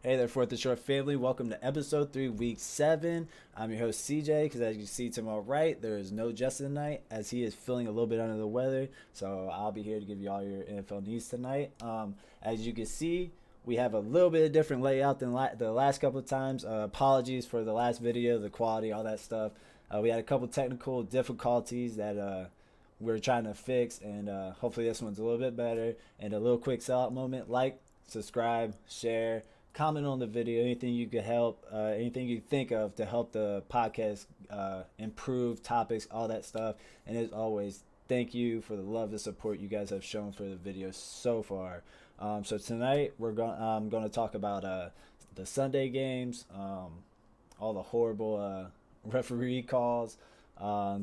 Hey there, Fourth and Short family. Welcome to episode 3, week 7. I'm your host, CJ, because as you see to my right, there is no Justin tonight, as he is feeling a little bit under the weather. So I'll be here to give you all your NFL news tonight. As you can see, we have a little bit of different layout than the last couple of times. Apologies for the last video, the quality, all that stuff. We had a couple technical difficulties that we're trying to fix, and hopefully this one's a little bit better. And a little quick sellout moment: like, subscribe, share, comment on the video, anything you could help, anything you think of to help the podcast improve, topics, all that stuff. And as always, thank you for the love, the support you guys have shown for the video so far. So tonight I'm going to talk about the Sunday games, all the horrible referee calls,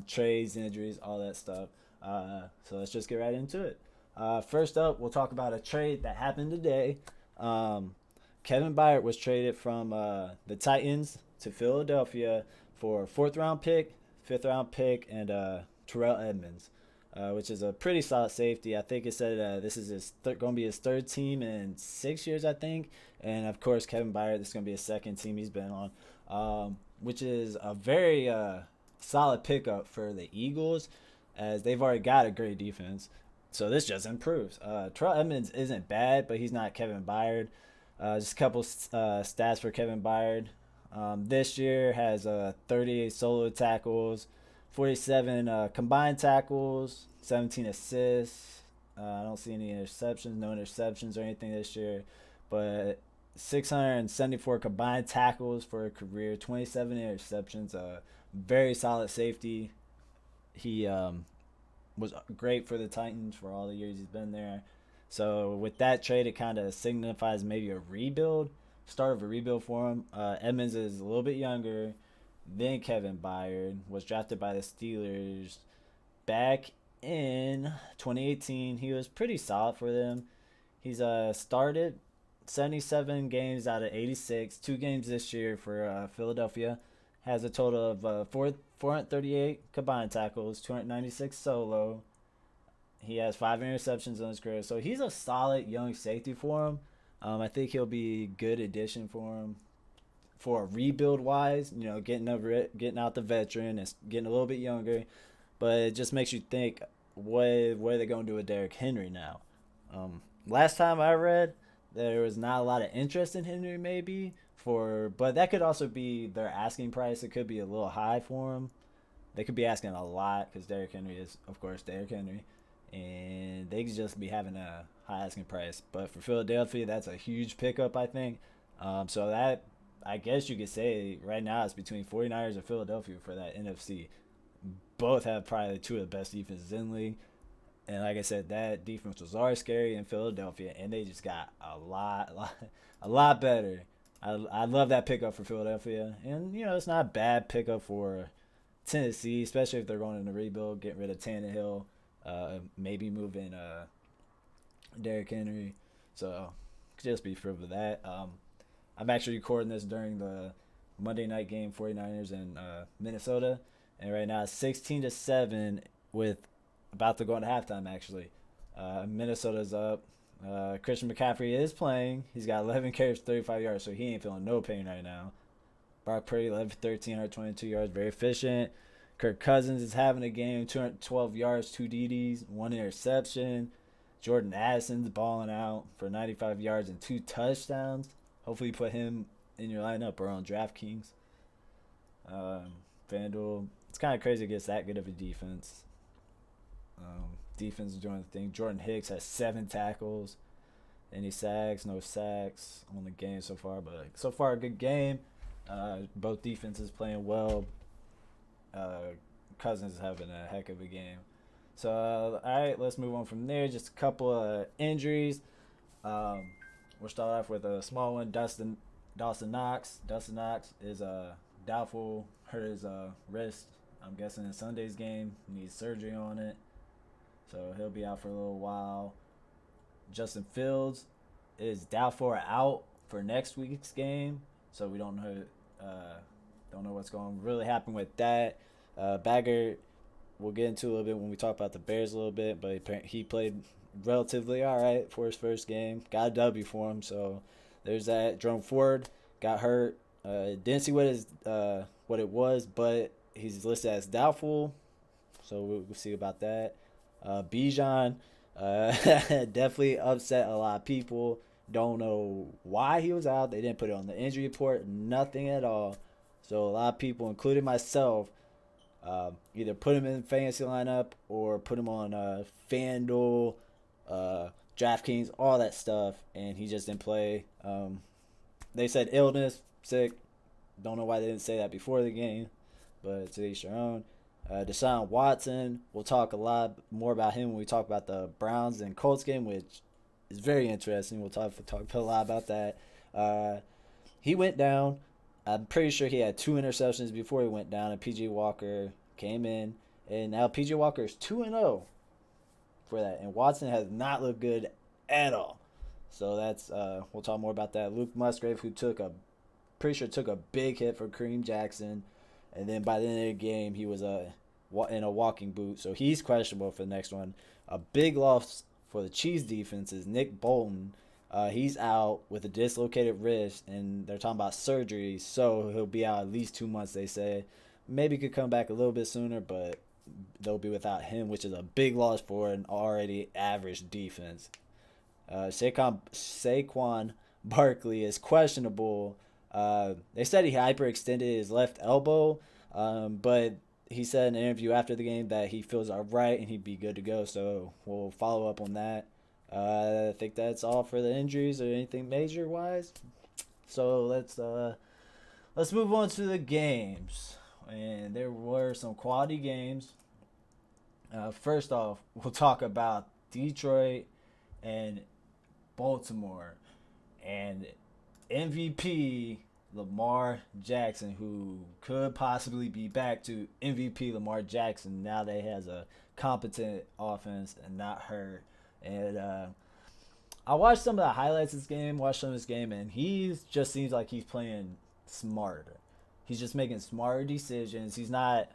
trades, injuries, all that stuff. So let's just get right into it. First up, we'll talk about a trade that happened today. Kevin Byard was traded from the Titans to Philadelphia for a 4th-round pick, 5th-round pick, and Terrell Edmunds, which is a pretty solid safety. I think it said this is going to be his 3rd team in 6 years, I think. And, of course, Kevin Byard, this is going to be his 2nd team he's been on, which is a very solid pickup for the Eagles, as they've already got a great defense. So this just improves. Terrell Edmunds isn't bad, but he's not Kevin Byard. Just a couple stats for Kevin Byard. This year has 38 solo tackles, 47 combined tackles, 17 assists. I don't see any interceptions, no interceptions or anything this year. But 674 combined tackles for a career, 27 interceptions. Very solid safety. He was great for the Titans for all the years he's been there. So with that trade, it kind of signifies maybe a rebuild, start of a rebuild for him. Edmunds is a little bit younger than Kevin Byard, was drafted by the Steelers back in 2018. He was pretty solid for them. He's started 77 games out of 86, 2 games this year for Philadelphia. Has a total of 438 combined tackles, 296 solo. He has 5 interceptions in his career, so he's a solid young safety for him. I think he'll be a good addition for him for a rebuild wise. You know, getting out the veteran and getting a little bit younger, but it just makes you think, what are they going to do with Derrick Henry now? Last time I read, there was not a lot of interest in Henry, but that could also be their asking price. It could be a little high for him. They could be asking a lot because Derrick Henry is, of course, Derrick Henry. And they could just be having a high asking price. But for Philadelphia, that's a huge pickup, I think. So that, I guess you could say right now it's between 49ers and Philadelphia for that NFC. Both have probably 2 of the best defenses in the league. And like I said, that defense was already scary in Philadelphia, and they just got a lot better. I love that pickup for Philadelphia. And, you know, it's not a bad pickup for Tennessee, especially if they're going in the rebuild, getting rid of Tannehill. Maybe moving Derrick Henry. So just be thrilled with that. I'm actually recording this during the Monday night game, 49ers and Minnesota, and right now it's 16-7 with about to go into halftime. Actually, Minnesota's up. Christian McCaffrey is playing. He's got 11 carries, 35 yards, so he ain't feeling no pain right now. Brock Purdy, 11 for 13, 122 yards, very efficient. Kirk Cousins is having a game, 212 yards, 2 DDs, 1 interception. Jordan Addison's balling out for 95 yards and 2 touchdowns. Hopefully you put him in your lineup or on DraftKings. FanDuel, it's kind of crazy against that good of a defense. Defense is doing the thing. Jordan Hicks has 7 tackles. Any sacks? No sacks on the game so far, but so far a good game. Both defenses playing well. Cousins is having a heck of a game. So, all right, let's move on from there. Just a couple of injuries. We'll start off with a small one. Dawson Knox. Dawson Knox is doubtful. Hurt his wrist. I'm guessing in Sunday's game. Needs surgery on it. So he'll be out for a little while. Justin Fields is doubtful or out for next week's game. So we don't know what's going to really happen with that. Bagger, we'll get into a little bit when we talk about the Bears a little bit, but he played relatively all right for his first game. Got a W for him, so There's that. Jerome Ford got hurt. Didn't see what it was, but he's listed as doubtful. So we'll see about that. Bijan definitely upset a lot of people. Don't know why he was out. They didn't put it on the injury report. Nothing at all. So a lot of people, including myself, either put him in fantasy lineup or put him on FanDuel, DraftKings, all that stuff, and he just didn't play. They said illness, sick. Don't know why they didn't say that before the game, but to each their own. Deshaun Watson, we'll talk a lot more about him when we talk about the Browns and Colts game, which is very interesting. We'll talk a lot about that. He went down. I'm pretty sure he had 2 interceptions before he went down, and P.J. Walker came in. And now P.J. Walker is 2-0 for that. And Watson has not looked good at all. So that's we'll talk more about that. Luke Musgrave, who took a big hit for Kareem Jackson. And then by the end of the game, he was in a walking boot. So he's questionable for the next one. A big loss for the Chiefs defense is Nick Bolton. He's out with a dislocated wrist, and they're talking about surgery. So he'll be out at least 2 months, they say. Maybe could come back a little bit sooner, but they'll be without him, which is a big loss for an already average defense. Saquon Barkley is questionable. They said he hyperextended his left elbow, but he said in an interview after the game that he feels all right and he'd be good to go. So we'll follow up on that. I think that's all for the injuries or anything major wise. So let's move on to the games. And there were some quality games. First off, we'll talk about Detroit and Baltimore. And MVP Lamar Jackson, who could possibly be back to MVP Lamar Jackson now that he has a competent offense and not hurt. And I watched some of the highlights of this game, and he just seems like he's playing smarter. He's just making smarter decisions. He's not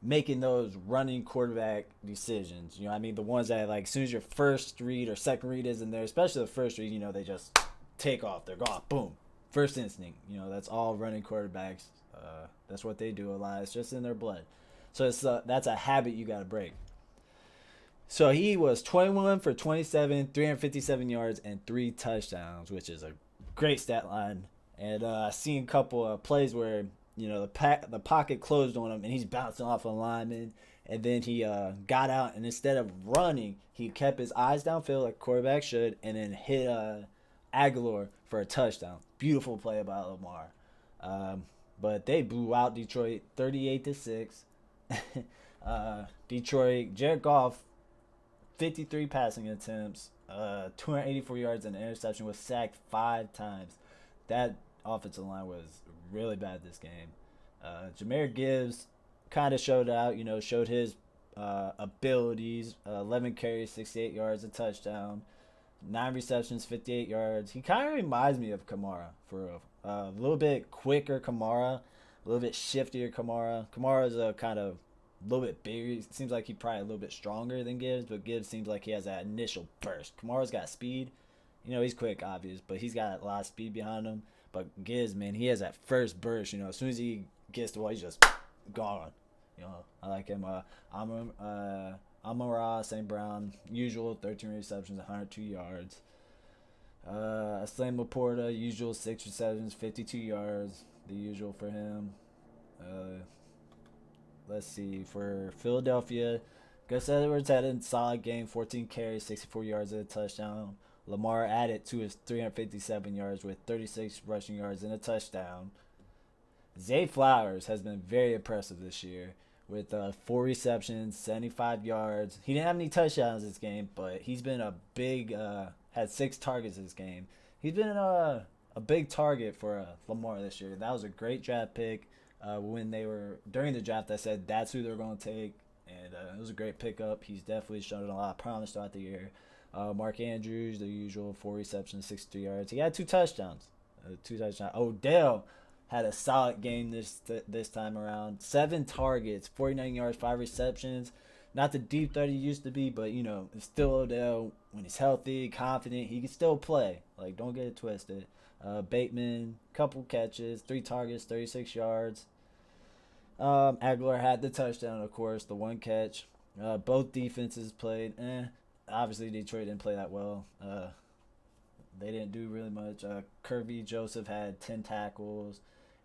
making those running quarterback decisions. You know what I mean? The ones that, like, as soon as your first read or second read isn't there, especially the first read, you know, they just take off. They're gone. Boom. First instinct. You know, that's all running quarterbacks. That's what they do a lot. It's just in their blood. So that's a habit you got to break. So he was 21 for 27, 357 yards, and 3 touchdowns, which is a great stat line. And I seen a couple of plays where, you know, the pocket closed on him, and he's bouncing off a lineman. And then he got out, and instead of running, he kept his eyes downfield like a quarterback should, and then hit Aguilar for a touchdown. Beautiful play by Lamar. But they blew out Detroit 38-6. Detroit, Jared Goff, 53 passing attempts, 284 yards and an interception, was sacked 5 times. That offensive line was really bad this game. Jahmyr Gibbs kind of showed out, you know, showed his abilities. 11 carries, 68 yards, a touchdown. 9 receptions, 58 yards. He kind of reminds me of Kamara, for real. A little bit quicker Kamara, a little bit shiftier Kamara. Kamara's a kind of a little bit bigger. It seems like he's probably a little bit stronger than Gibbs, but Gibbs seems like he has that initial burst. Kamara's got speed. You know, he's quick, obvious, but he's got a lot of speed behind him. But Gibbs, man, he has that first burst. You know, as soon as he gets the ball, he's just gone. You know, I like him. Amon-Ra St. Brown, usual 13 receptions, 102 yards. Aslem Laporta, usual 6 receptions, 52 yards, the usual for him. Let's see, for Philadelphia, Gus Edwards had a solid game, 14 carries, 64 yards and a touchdown. Lamar added to his 357 yards with 36 rushing yards and a touchdown. Zay Flowers has been very impressive this year with 4 receptions, 75 yards. He didn't have any touchdowns this game, but he's been a big, had 6 targets this game. He's been a big target for Lamar this year. That was a great draft pick. When they were, during the draft, I said that's who they're going to take, and it was a great pickup. He's definitely shown a lot of promise throughout the year. Mark Andrews, the usual, 4 receptions, 63 yards. He had 2 touchdowns. Odell had a solid game this time around. 7 targets, 49 yards, 5 receptions. not the deep threat he used to be, but it's still Odell when he's healthy, confident. He can still play. Like, don't get it twisted. Bateman, couple catches, 3 targets, 36 yards. Aguilar had the touchdown, of course, the one catch. Both defenses played. Obviously, Detroit didn't play that well. They didn't do really much. Kirby Joseph had 10 tackles.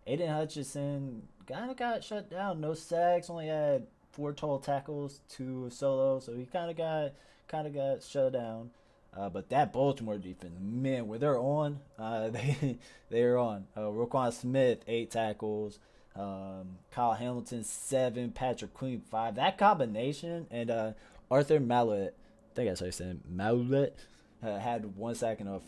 Aiden Hutchinson kind of got shut down. No sacks. Only had 4 total tackles, 2 solo. So he kind of got shut down. But that Baltimore defense, man, where they're on, they're on. Roquan Smith 8 tackles. Kyle Hamilton 7. Patrick Queen 5. That combination and Arthur Mallett, I think that's how you say it, Mallett, had 1 sack and a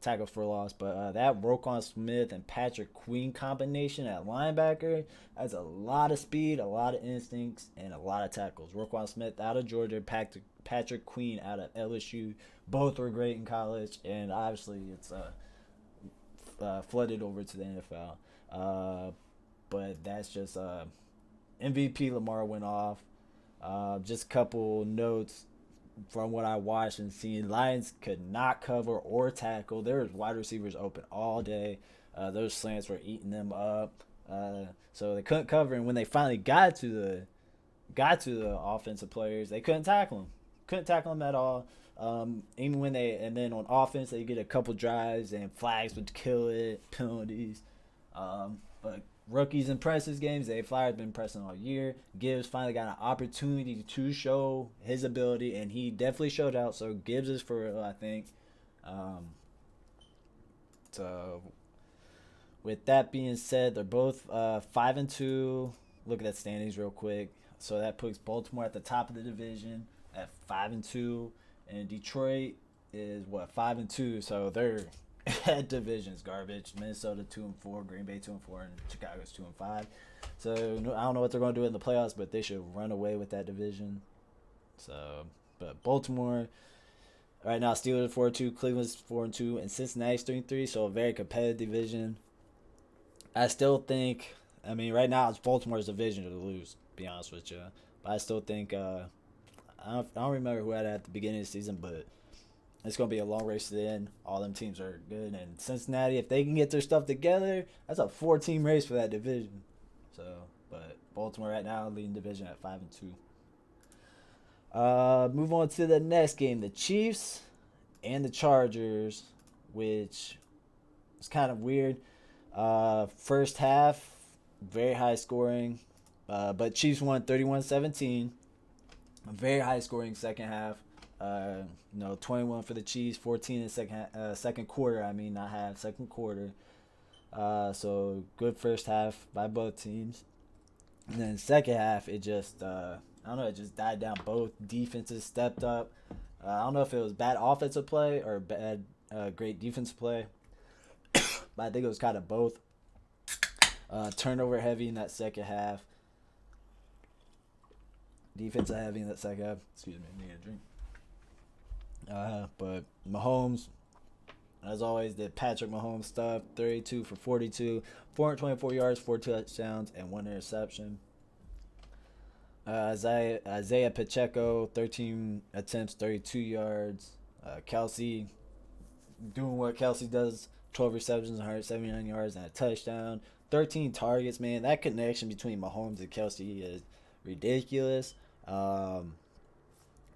tackles for loss. But that Roquan Smith and Patrick Queen combination at linebacker has a lot of speed, a lot of instincts, and a lot of tackles. Roquan Smith out of Georgia, Patrick Queen out of LSU. Both were great in college, and obviously it's flooded over to the NFL. But that's just MVP Lamar went off. Just a couple notes from what I watched and seen. Lions could not cover or tackle. There was wide receivers open all day. Those slants were eating them up. So they couldn't cover, and when they finally got to the offensive players, they couldn't tackle them. Couldn't tackle them at all. Even when and then on offense, they get a couple drives and flags would kill it, penalties. But rookies impress his games. Zay Flowers been pressing all year. Gibbs finally got an opportunity to show his ability, and he definitely showed out. So Gibbs is for real, I think. So with that being said, they're both 5-2. Look at that standings real quick. So that puts Baltimore at the top of the division at 5-2, and Detroit is 5-2. So they're that division's garbage. Minnesota 2-4, Green Bay 2-4, and Chicago's 2-5. So I don't know what they're going to do in the playoffs, but they should run away with that division. So, but Baltimore right now, Steelers 4-2, Cleveland's 4-2, and Cincinnati's 3-3. So a very competitive division. I still think, right now it's Baltimore's division to lose. To be honest with you, but I still think I don't remember who had it at the beginning of the season, but it's going to be a long race to the end. All them teams are good. And Cincinnati, if they can get their stuff together, that's a 4-team race for that division. So, but Baltimore right now leading division at 5-2. Move on to the next game. The Chiefs and the Chargers, which is kind of weird. First half, very high scoring. But Chiefs won 31-17. A very high scoring second half. 21 for the Chiefs, 14 in second quarter. Not half, second quarter. So good first half by both teams. And then second half, it just it just died down. Both defenses stepped up. I don't know if it was bad offensive play or bad great defensive play, but I think it was kind of both. Turnover heavy in that second half. Defensive heavy in that second half. Excuse me, I need a drink. But Mahomes, as always, did Patrick Mahomes stuff. 32 for 42, 424 yards, 4 touchdowns, and 1 interception. Isaiah Pacheco, 13 attempts, 32 yards. Kelsey doing what Kelsey does, 12 receptions, 179 yards, and a touchdown. 13 targets, man. That connection between Mahomes and Kelsey is ridiculous.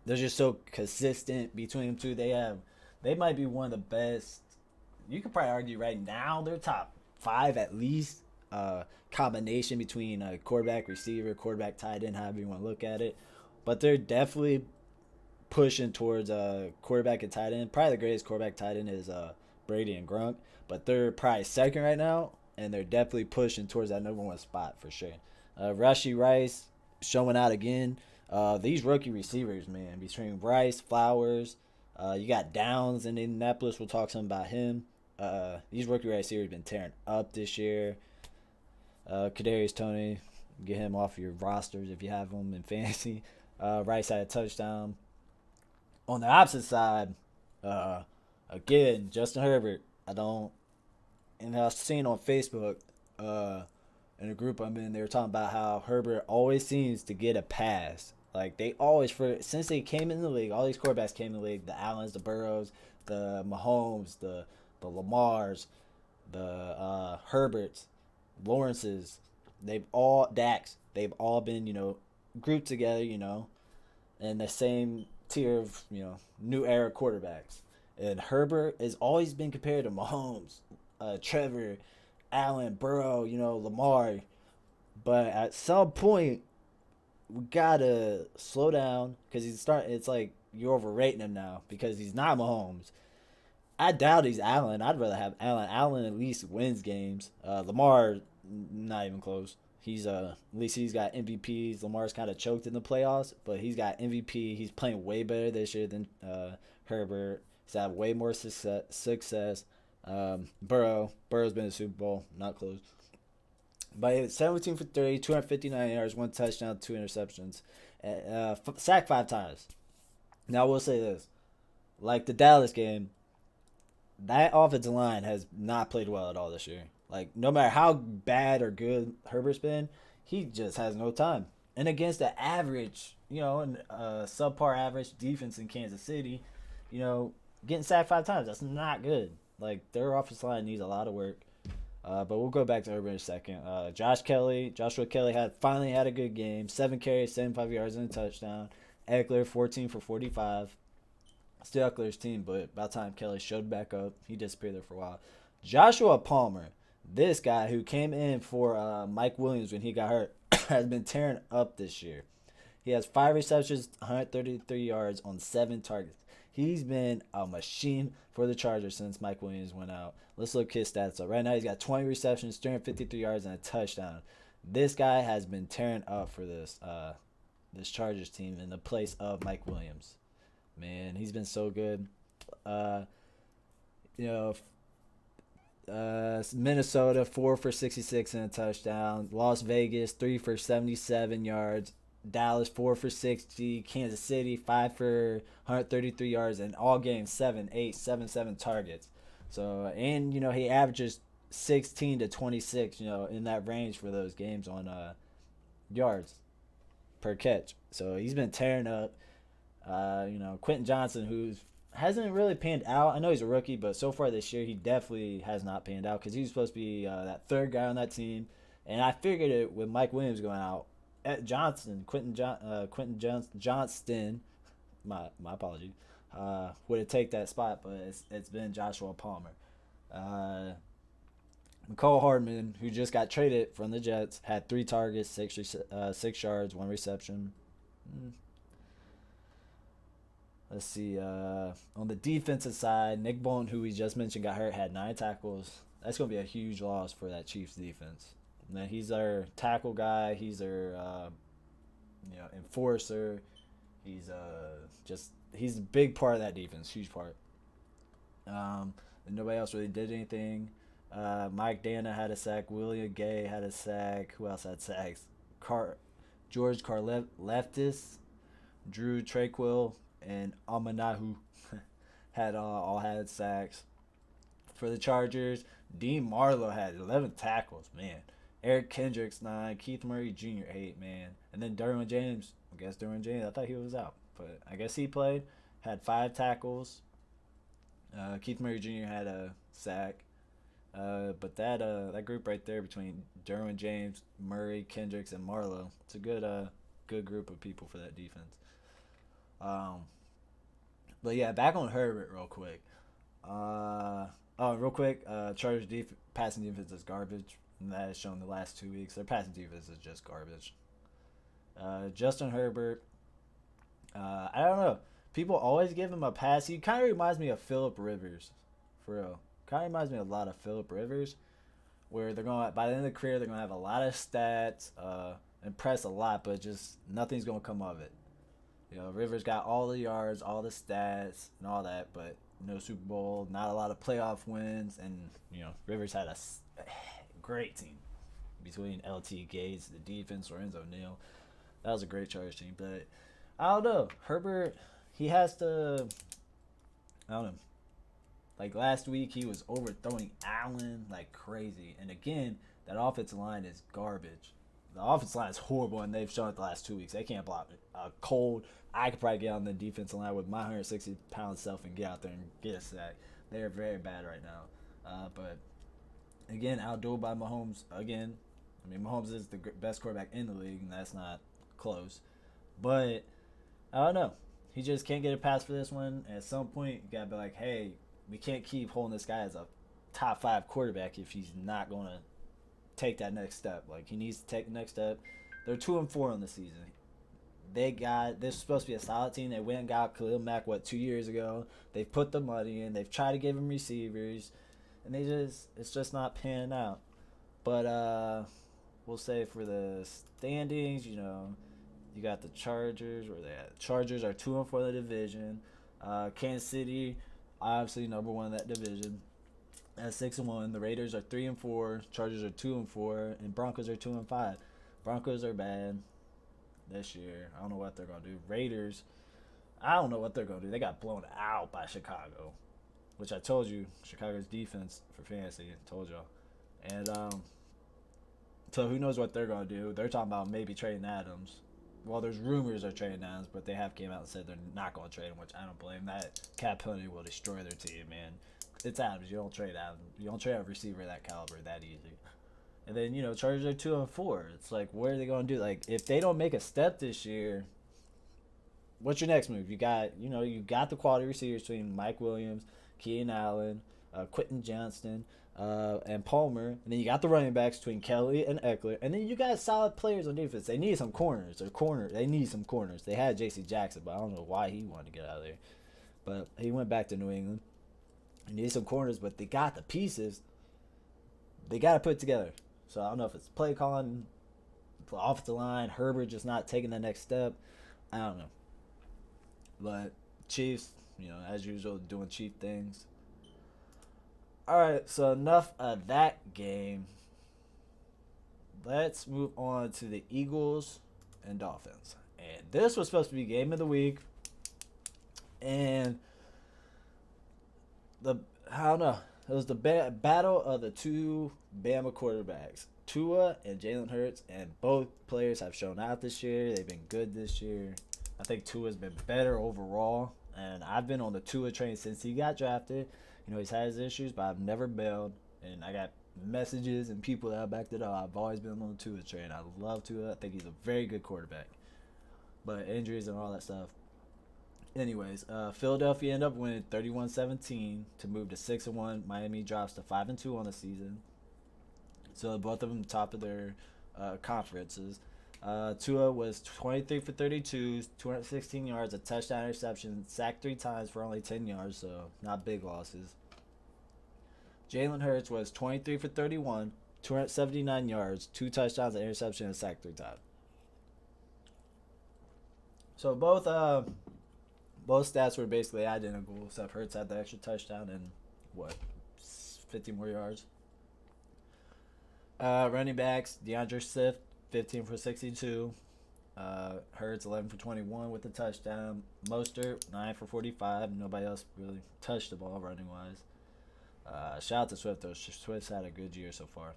They're just so consistent between them two. They might be one of the best. You could probably argue right now they're top 5 at least. Combination between quarterback, receiver, quarterback, tight end, however you want to look at it. But they're definitely pushing towards quarterback and tight end. Probably the greatest quarterback tight end is Brady and Gronk. But they're probably second right now, and they're definitely pushing towards that number 1 spot for sure. Rashee Rice showing out again. These rookie receivers, man, between Rice, Flowers, you got Downs in Indianapolis. We'll talk some about him. These rookie receivers been tearing up this year. Kadarius Toney, get him off your rosters if you have him in fantasy. Rice had a touchdown. On the opposite side, again, Justin Herbert. And I was seeing on Facebook, in a group I'm in, they were talking about how Herbert always seems to get a pass Like they always since they came in the league, all these quarterbacks came in the league. The Allens, the Burrows, the Mahomes, the Lamars, the Herberts, Lawrences. Dax. They've all been grouped together. In the same tier of new era quarterbacks. And Herbert has always been compared to Mahomes, Trevor, Allen, Burrow, Lamar. But at some point, we gotta slow down because he's starting. It's like you're overrating him now because he's not Mahomes. I doubt he's Allen. I'd rather have Allen. Allen at least wins games. Lamar, not even close. He's at least he's got MVPs. Lamar's kind of choked in the playoffs, but he's got MVP. He's playing way better this year than Herbert. He's had way more success. Burrow's been in the Super Bowl, not close. But 17 for 30, 259 yards, 1 touchdown, 2 interceptions, sacked 5 times. Now I will say this, like the Dallas game, that offensive line has not played well at all this year. Like no matter how bad or good Herbert's been, he just has no time. And against the average, and subpar average defense in Kansas City, getting sacked 5 times, that's not good. Like their offensive line needs a lot of work. But we'll go back to Herbert in a second. Joshua Kelly finally had a good game. 7 carries, 75 yards, and a touchdown. Eckler, 14 for 45. Still Eckler's team, but about time Kelly showed back up. He disappeared there for a while. Joshua Palmer, this guy who came in for Mike Williams when he got hurt, has been tearing up this year. He has 5 receptions, 133 yards on 7 targets. He's been a machine for the Chargers since Mike Williams went out. Let's look his stats up. Right now, he's got 20 receptions, 353 yards, and a touchdown. This guy has been tearing up for this Chargers team in the place of Mike Williams. Man, he's been so good. Minnesota 4 for 66 and a touchdown. Las Vegas 3 for 77 yards. Dallas 4 for 60. Kansas City 5 for 133 yards, and all games 7 targets. So and he averages 16 to 26. In that range for those games on yards per catch. So he's been tearing up. Quentin Johnson, who hasn't really panned out. I know he's a rookie, but so far this year he definitely has not panned out because he was supposed to be that third guy on that team. And I figured it with Mike Williams going out. Quentin Johnston, my apology, would take that spot, but it's been Joshua Palmer. Mecole Hardman, who just got traded from the Jets, had 3 targets, 6 yards, 1 reception. Let's see. On the defensive side, Nick Bolton, who we just mentioned, got hurt, had 9 tackles. That's going to be a huge loss for that Chiefs defense. And he's our tackle guy. He's our enforcer. He's he's a big part of that defense, huge part. And nobody else really did anything. Mike Dana had a sack. William Gay had a sack. Who else had sacks? George Karlaftis, Drew Tranquill, and Amanahu all had sacks. For the Chargers, Dean Marlowe had 11 tackles, man. Eric Kendricks 9, Keith Murray Jr. 8, man. And then Derwin James, I thought he was out, but I guess he played. Had 5 tackles. Keith Murray Jr. had a sack. But that group right there between Derwin James, Murray, Kendricks, and Marlowe, it's a good group of people for that defense. But yeah, back on Herbert real quick. Chargers passing defense is garbage. And that has shown the last 2 weeks. Their passing defense is just garbage. Justin Herbert, I don't know. People always give him a pass. He kind of reminds me of Phillip Rivers, for real. Kind of reminds me a lot of Phillip Rivers, where they're going by the end of the career they're gonna have a lot of stats, impress a lot, but just nothing's gonna come of it. Rivers got all the yards, all the stats, and all that, but no Super Bowl, not a lot of playoff wins, and Rivers had a great team between LT Gates, the defense, Lorenzo Neal. That was a great Chargers team. But I don't know. Herbert, he has to, I don't know. Like last week, he was overthrowing Allen like crazy. And again, that offensive line is garbage. The offensive line is horrible, and they've shown it the last 2 weeks. They can't block it. Cold. I could probably get on the defensive line with my 160-pound self and get out there and get a sack. They're very bad right now. But again, outdueled by Mahomes again. I mean, Mahomes is the best quarterback in the league, and that's not close. But I don't know. He just can't get a pass for this one. At some point, you gotta be like, hey, we can't keep holding this guy as a top 5 quarterback if he's not gonna take that next step. Like, he needs to take the next step. They're 2-4 on the season. They're supposed to be a solid team. They went and got Khalil Mack 2 years ago. They've put the money in. They've tried to give him receivers, and it's just not panning out. But we'll say for the standings, you got the Chargers. Where they at? Chargers are 2-4 in the division. Kansas City, obviously number 1 in that division, at 6-1. The Raiders are 3-4. Chargers are 2-4, and Broncos are 2-5. Broncos are bad this year. I don't know what they're gonna do. Raiders, I don't know what they're gonna do. They got blown out by Chicago, which I told you, Chicago's defense for fantasy. I told y'all, and so who knows what they're gonna do? They're talking about maybe trading Adams. Well, there's rumors of trading Adams, but they have came out and said they're not gonna trade him, which I don't blame. That cap penalty will destroy their team, man. It's Adams. You don't trade Adams. You don't trade a receiver that caliber that easy. And then, Chargers are 2-4. It's like, what are they going to do? Like, if they don't make a step this year, what's your next move? You got the quality receivers between Mike Williams, Keenan Allen, Quentin Johnston, and Palmer. And then you got the running backs between Kelly and Eckler. And then you got solid players on defense. They need some corners. They need some corners. They had J.C. Jackson, but I don't know why he wanted to get out of there. But he went back to New England. They need some corners, but they got the pieces. They got to put it together. So I don't know if it's play calling, off the line, Herbert just not taking the next step. I don't know. But Chiefs, as usual, doing Chief things. All right, so enough of that game. Let's move on to the Eagles and Dolphins. And this was supposed to be game of the week. And I don't know. It was the battle of the two Bama quarterbacks, Tua and Jalen Hurts, and both players have shown out this year. They've been good this year. I think Tua's been better overall, and I've been on the Tua train since he got drafted. He's had his issues, but I've never bailed, and I got messages and people that have backed it up. I've always been on the Tua train. I love Tua. I think he's a very good quarterback, but injuries and all that stuff. Anyways, Philadelphia ended up winning 31-17 to move to 6-1. Miami drops to 5-2 on the season. So both of them top of their conferences. Tua was 23 for 32, 216 yards, a touchdown, interception, sacked 3 times for only 10 yards, so not big losses. Jalen Hurts was 23 for 31, 279 yards, 2 touchdowns, an interception, and sacked 3 times. So both stats were basically identical, except Hurts had the extra touchdown and 50 more yards. Running backs, DeAndre Swift, 15 for 62. Hurts, 11 for 21 with the touchdown. Mostert, 9 for 45. Nobody else really touched the ball running wise. Shout out to Swift though. Swift's had a good year so far.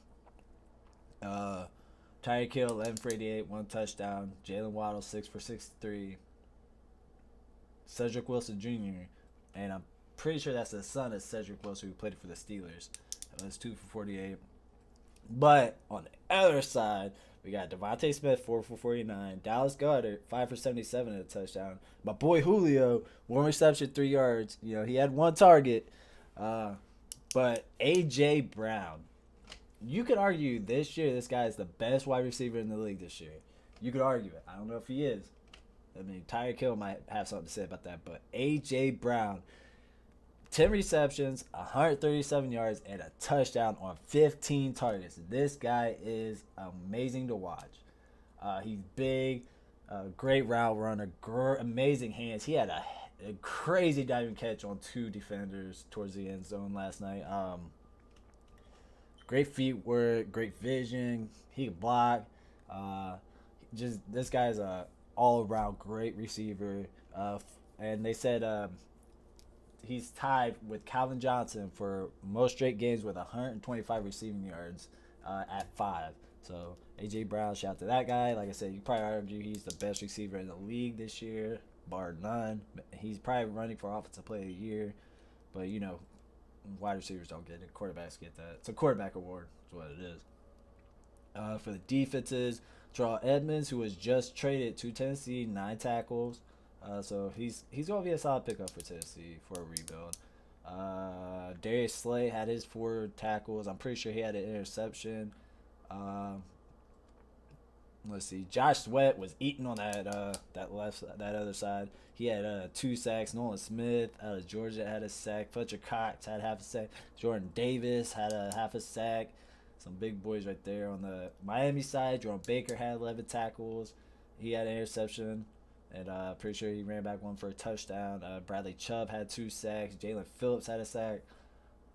Tyreek Hill, 11 for 88, 1 touchdown. Jalen Waddle, 6 for 63. Cedric Wilson Jr., and I'm pretty sure that's the son of Cedric Wilson who played for the Steelers. It was 2 for 48. But on the other side, we got Devontae Smith, 4 for 49. Dallas Goedert, 5 for 77 and a touchdown. My boy Julio, 1 reception, 3 yards. He had 1 target. But A.J. Brown, you could argue this year this guy is the best wide receiver in the league this year. You could argue it. I don't know if he is. I mean, Tyreek Hill might have something to say about that. But A.J. Brown, 10 receptions, 137 yards, and a touchdown on 15 targets. This guy is amazing to watch. He's big, great route runner, amazing hands. He had a crazy diving catch on 2 defenders towards the end zone last night. Great feet work, great vision. He can block. This guy's a all-around great receiver. And they said he's tied with Calvin Johnson for most straight games with 125 receiving yards at 5. So AJ Brown, shout out to that guy. Like I said, you probably argue he's the best receiver in the league this year, bar none. He's probably running for offensive player of the year, but wide receivers don't get it. Quarterbacks get that. It's a quarterback award. That's what it is. For the defenses, Terrell Edmonds, who was just traded to Tennessee, 9 tackles. So he's gonna be a solid pickup for Tennessee for a rebuild. Darius Slay had his 4 tackles. I'm pretty sure he had an interception. Let's see. Josh Sweat was eating on that other side. He had 2 sacks. Nolan Smith out of Georgia had a sack. Fletcher Cox had half a sack. Jordan Davis had a half a sack. Some big boys right there on the Miami side. Jerome Baker had 11 tackles. He had an interception. And pretty sure he ran back one for a touchdown. Bradley Chubb had 2 sacks. Jalen Phillips had a sack.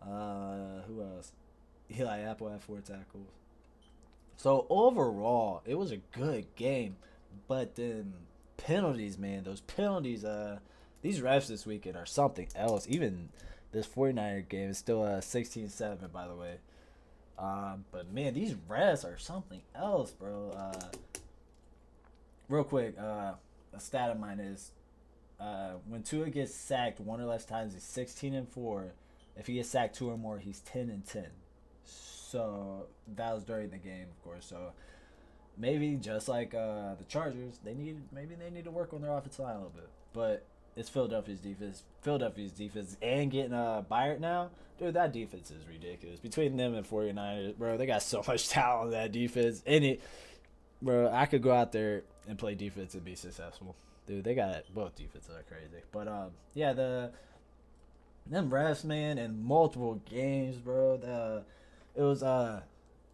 Who else? Eli Apple had 4 tackles. So overall, it was a good game. But then penalties, man. Those penalties, these refs this weekend are something else. Even this 49er game is still 16-7, by the way. But man, these refs are something else, bro. Real quick, a stat of mine is when Tua gets sacked 1 or less times, he's 16-4. If he gets sacked 2 or more, he's 10-10. So that was during the game, of course. So maybe just like the Chargers, they need to work on their offensive line a little bit. But it's Philadelphia's defense. And getting Byard now, dude, that defense is ridiculous. Between them and 49ers, bro, they got so much talent on that defense. Bro, I could go out there and play defense and be successful. Dude, they got both defenses are crazy. But yeah, them refs, man, in multiple games, bro. It was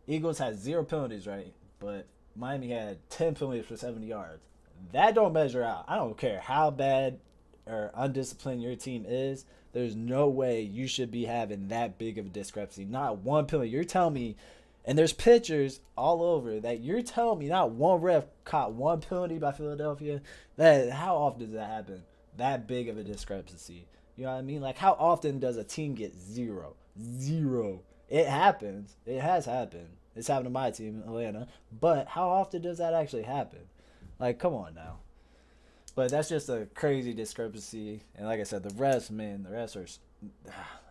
Eagles had 0 penalties, right? But Miami had 10 penalties for 70 yards. That don't measure out. I don't care how bad or undisciplined your team is. There's no way you should be having that big of a discrepancy. Not one penalty. You're telling me, and there's pictures all over that you're telling me not one ref caught 1 penalty by Philadelphia. How often does that happen? That big of a discrepancy. You know what I mean? Like, how often does a team get 0? 0. It happens. It has happened. It's happened to my team, Atlanta. But how often does that actually happen? Like, come on now. But that's just a crazy discrepancy. And like I said, the refs are,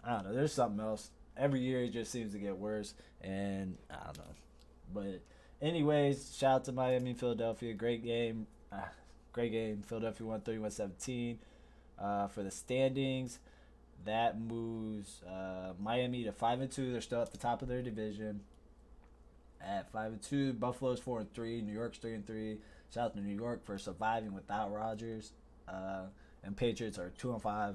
I don't know, there's something else. Every year it just seems to get worse. And I don't know. But anyways, shout out to Miami, Philadelphia. Great game. Philadelphia won 31-17. For the standings, that moves Miami to 5-2. They're still at the top of their division. At 5-2, Buffalo's 4-3. New York's 3-3. Shout out to New York for surviving without Rodgers. And Patriots are 2-5.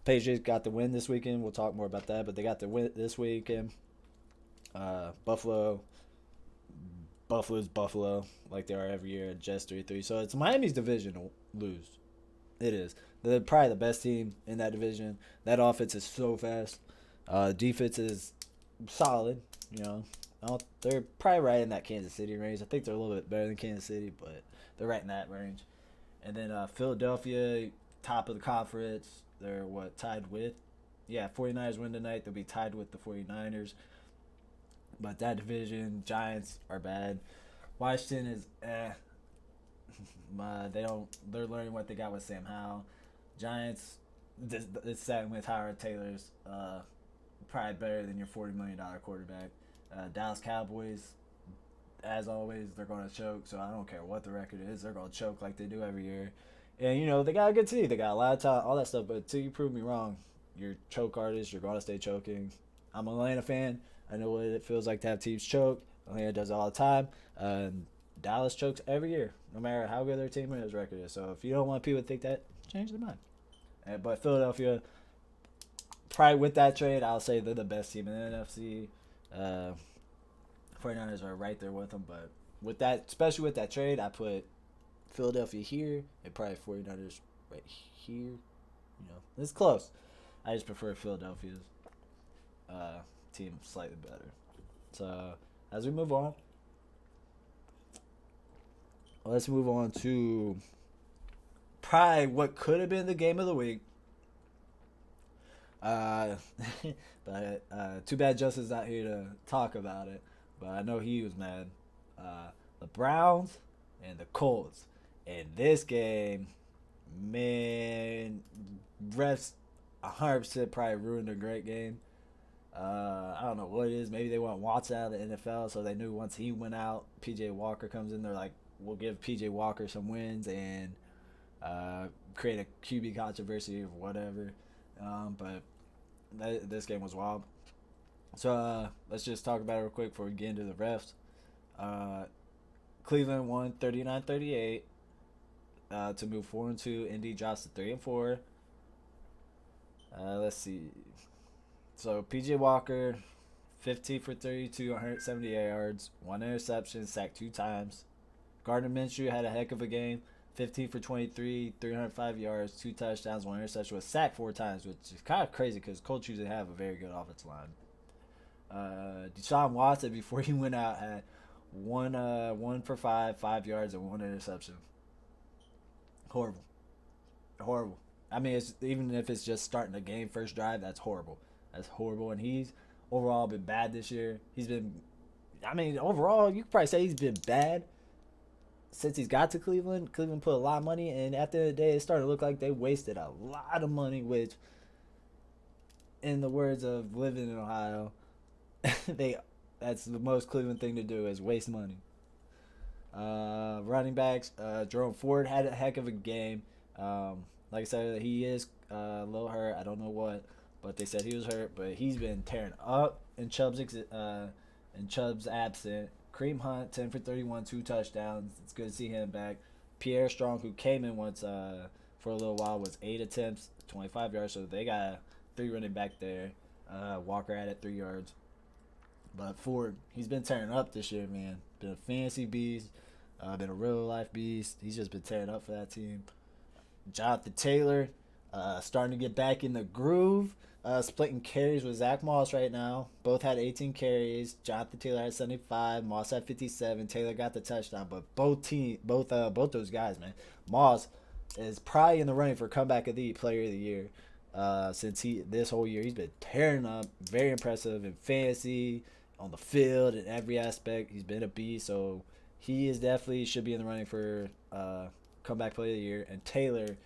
Patriots got the win this weekend. We'll talk more about that, but they got the win this weekend. Buffalo's Buffalo, like they are every year, just 3-3. So it's Miami's division to lose. It is. They're probably the best team in that division. That offense is so fast. Defense is solid. They're probably right in that Kansas City range. I think they're a little bit better than Kansas City, but they're right in that range. And then Philadelphia, top of the conference. They're tied with? Yeah, 49ers win tonight. They'll be tied with the 49ers. But that division, Giants are bad. Washington is they're learning what they got with Sam Howell. Giants, it's set with Howard Taylor's probably better than your $40 million quarterback. Dallas Cowboys, as always, they're going to choke. So I don't care what the record is. They're going to choke like they do every year. And, they got a good team. They got a lot of talent, all that stuff. But until you prove me wrong, you're choke artist. You're going to stay choking. I'm an Atlanta fan. I know what it feels like to have teams choke. Atlanta does it all the time. Dallas chokes every year, no matter how good their team is record is. So if you don't want people to think that, change their mind. But Philadelphia, probably with that trade, I'll say they're the best team in the NFC. 49ers are right there with them. But with that, especially with that trade, I put Philadelphia here and probably 49ers right here. It's close. I just prefer Philadelphia's team slightly better. So as we move on, let's move on to probably what could have been the game of the week. Uh, but too bad Justin's not here to talk about it. But I know he was mad. The Browns and the Colts. In this game, man, refs 100% probably ruined a great game. I don't know what it is. Maybe they want Watson out of the NFL, so they knew once he went out, PJ Walker comes in. They're like, we'll give PJ Walker some wins and create a QB controversy or whatever. But this game was wild. So let's just talk about it real quick before we get into the refs. Uh, Cleveland won 39-38 to move 4-2. Indy drops to 3-4. Let's see. So PJ Walker, 15 for 32, 178 yards, one interception, sacked 2 times. Gardner Minshew had a heck of a game. 15 for 23, 305 yards, 2 touchdowns, one interception, was sacked 4 times, which is kind of crazy because Colts usually have a very good offensive line. Deshaun Watson, before he went out, had one for 5 yards, and one interception. Horrible. Horrible. I mean, even if it's just starting the game first drive, that's horrible. That's horrible. And he's overall been bad this year. He's been, I mean, overall, you could probably say he's been bad since he's got to Cleveland. Cleveland put a lot of money, and at the end of the day, it started to look like they wasted a lot of money, which, in the words of living in Ohio, that's the most Cleveland thing to do is waste money. Running backs, Jerome Ford had a heck of a game. Like I said, he is a little hurt. I don't know what, but they said he was hurt. But he's been tearing up in Chubb's absent. Kareem Hunt, 10 for 31, 2 touchdowns. It's good to see him back. Pierre Strong, who came in once for a little while, was 8 attempts, 25 yards. So they got 3 running back there. Walker added 3 yards. But Ford, he's been tearing up this year, man. Been a fantasy beast. Been a real life beast. He's just been tearing up for that team. Jonathan Taylor, starting to get back in the groove. Splitting carries with Zach Moss right now. Both had 18 carries. Jonathan Taylor had 75. Moss had 57. Taylor got the touchdown. But both those guys, man. Moss is probably in the running for comeback of the player of the year. Since this whole year he's been tearing up. Very impressive in fantasy, on the field, in every aspect. He's been a beast. So he is definitely should be in the running for comeback player of the year. And Taylor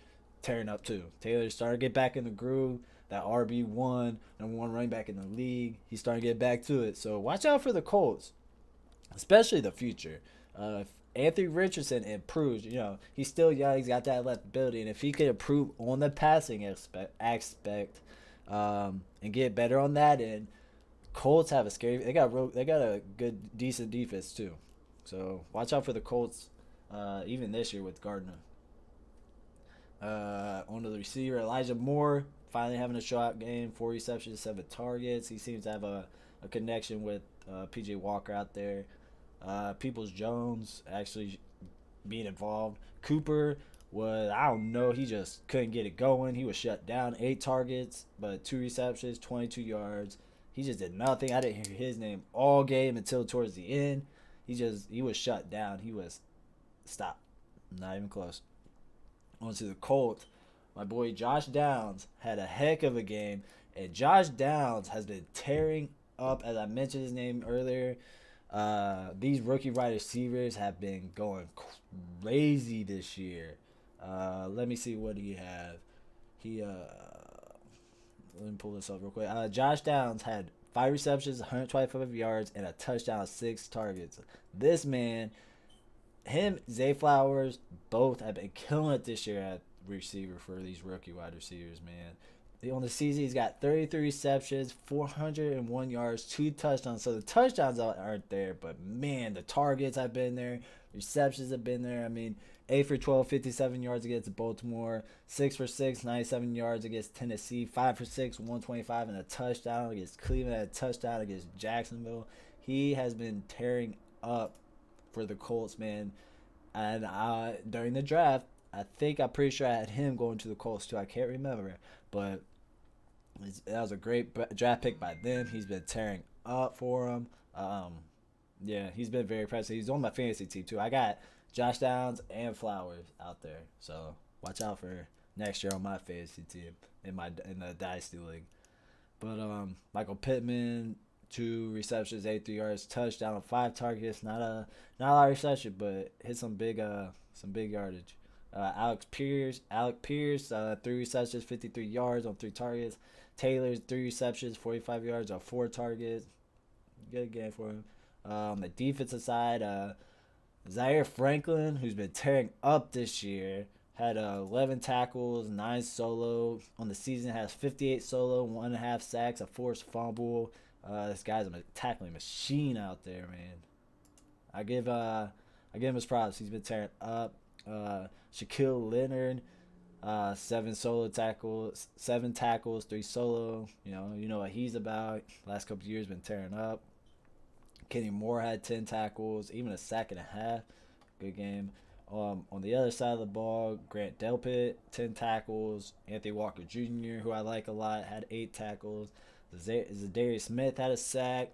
tearing up too. Taylor starting to get back in the groove. That RB1, number 1 running back in the league. He's starting to get back to it. So watch out for the Colts, especially the future. If Anthony Richardson improves, he's still young. He's got that left ability, and if he could improve on the passing aspect, and get better on that, and Colts have a scary. They got a good, decent defense too. So watch out for the Colts, even this year with Gardner. On to the receiver, Elijah Moore, finally having a shutout game, 4 receptions, 7 targets. He seems to have a connection with PJ Walker out there. Peoples Jones actually being involved. Cooper was, I don't know, he just couldn't get it going. He was shut down. 8 targets, but 2 receptions, 22 yards. He just did nothing. I didn't hear his name all game until towards the end. He was shut down. He was stopped. Not even close. On to the Colts. My boy Josh Downs had a heck of a game. And Josh Downs has been tearing up, as I mentioned his name earlier. These rookie wide receivers have been going crazy this year. Let me see what he have. Let me pull this up real quick. Josh Downs had 5 receptions, 125 yards, and a touchdown, 6 targets. This man, Zay Flowers, both have been killing it this year at receiver for these rookie wide receivers, man. On the season, he's got 33 receptions, 401 yards, 2 touchdowns. So the touchdowns aren't there, but man, the targets have been there, receptions have been there. I mean, 8 for 12, 57 yards against Baltimore, 6 for 6, 97 yards against Tennessee, 5 for 6, 125, and a touchdown against Cleveland, a touchdown against Jacksonville. He has been tearing up for the Colts, man. And during the draft, I'm pretty sure I had him going to the Colts too. I can't remember, but that was a great draft pick by them. He's been tearing up for him. Yeah, he's been very impressive. He's on my fantasy team too. I got Josh Downs and Flowers out there, so watch out for next year on my fantasy team in the Dynasty League. But Michael Pittman, 2 receptions, 83 yards, touchdown on 5 targets. Not a lot of reception, but hit some big yardage. Alec Pierce, 3 receptions, 53 yards on 3 targets. Taylor's 3 receptions, 45 yards on 4 targets. Good game for him. On the defensive side, Zaire Franklin, who's been tearing up this year, had 11 tackles, 9 solo on the season. Has 58 solo, 1.5 sacks, a forced fumble. This guy's a tackling machine out there, man. I give him his props. He's been tearing up. Shaquille Leonard, 7 tackles, 3 solo. You know what he's about. Last couple of years been tearing up. Kenny Moore had 10 tackles, even a sack and a half. Good game. On the other side of the ball, Grant Delpit, 10 tackles. Anthony Walker Jr., who I like a lot, had 8 tackles. Zadarius Smith had a sack.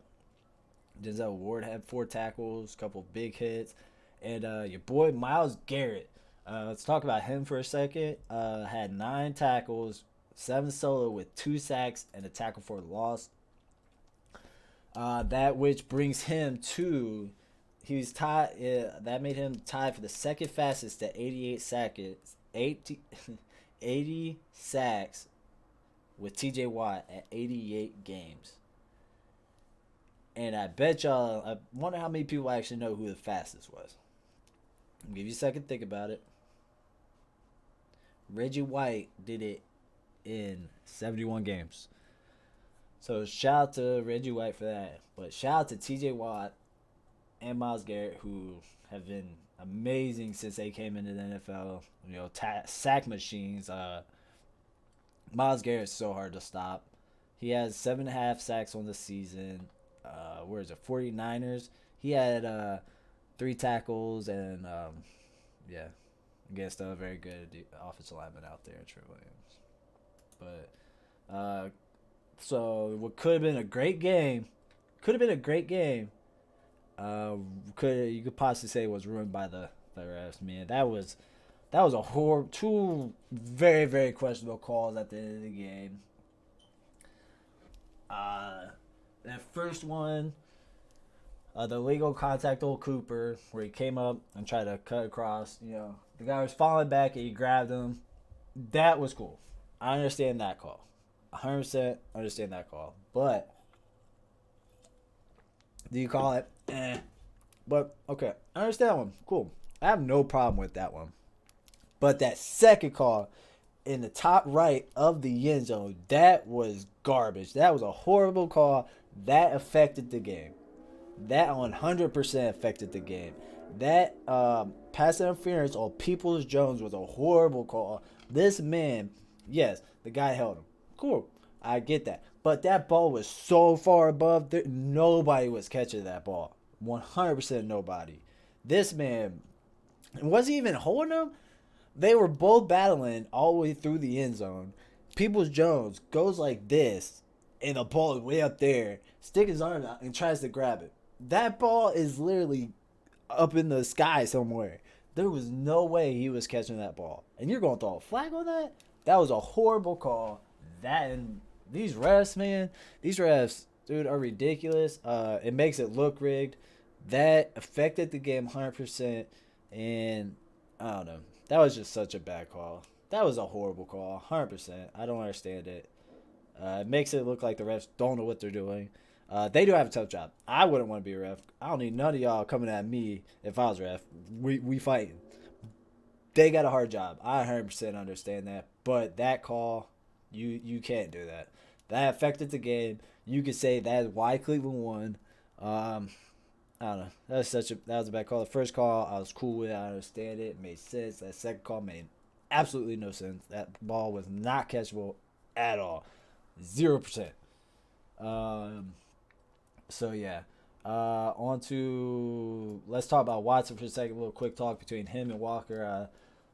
Denzel Ward had 4 tackles, a couple big hits. And your boy Myles Garrett, let's talk about him for a second. Had 9 tackles, 7 solo with 2 sacks and a tackle for loss. That which brings him to, he was tied. That made him tied for the second fastest at 80 sacks with T.J. Watt at 88 games. And I bet y'all, I wonder how many people actually know who the fastest was. I'll give you a second to think about it. Reggie White did it in 71 games. So shout out to Reggie White for that. But shout out to T.J. Watt and Myles Garrett, who have been amazing since they came into the NFL. Sack machines. Myles Garrett's so hard to stop. He has 7.5 sacks on the season. Where is it? 49ers. He had 3 tackles and against a very good offensive lineman out there, Trey Williams. But so what could have been a great game, you could possibly say was ruined by the refs. Man, that was a horrible, 2 very, very questionable calls at the end of the game. That first one, the illegal contact old Cooper, where he came up and tried to cut across. The guy was falling back and he grabbed him. That was cool. I understand that call. 100% understand that call. But do you call it? But okay, I understand that one. Cool. I have no problem with that one. But that second call in the top right of the end zone, that was garbage. That was a horrible call. That affected the game. That 100% affected the game. That pass interference on Peoples-Jones was a horrible call. This man, yes, the guy held him. Cool. I get that. But that ball was so far above. Nobody was catching that ball. 100% nobody. This man, wasn't even holding him. They were both battling all the way through the end zone. Peoples-Jones goes like this, and the ball is way up there. Sticks his arm out and tries to grab it. That ball is literally up in the sky somewhere. There was no way he was catching that ball. And you're going to throw a flag on that? That was a horrible call. That and these refs, man, dude, are ridiculous. It makes it look rigged. That affected the game 100%. And I don't know. That was just such a bad call. That was a horrible call, 100%. I don't understand it. It makes it look like the refs don't know what they're doing. They do have a tough job. I wouldn't want to be a ref. I don't need none of y'all coming at me if I was a ref. We fighting. They got a hard job. I 100% understand that. But that call, you can't do that. That affected the game. You could say that is why Cleveland won. I don't know. That was a bad call. The first call, I was cool with it. I understand it. It made sense. That second call made absolutely no sense. That ball was not catchable at all. 0%. So yeah. On to, let's talk about Watson for a second. A little quick talk between him and Walker.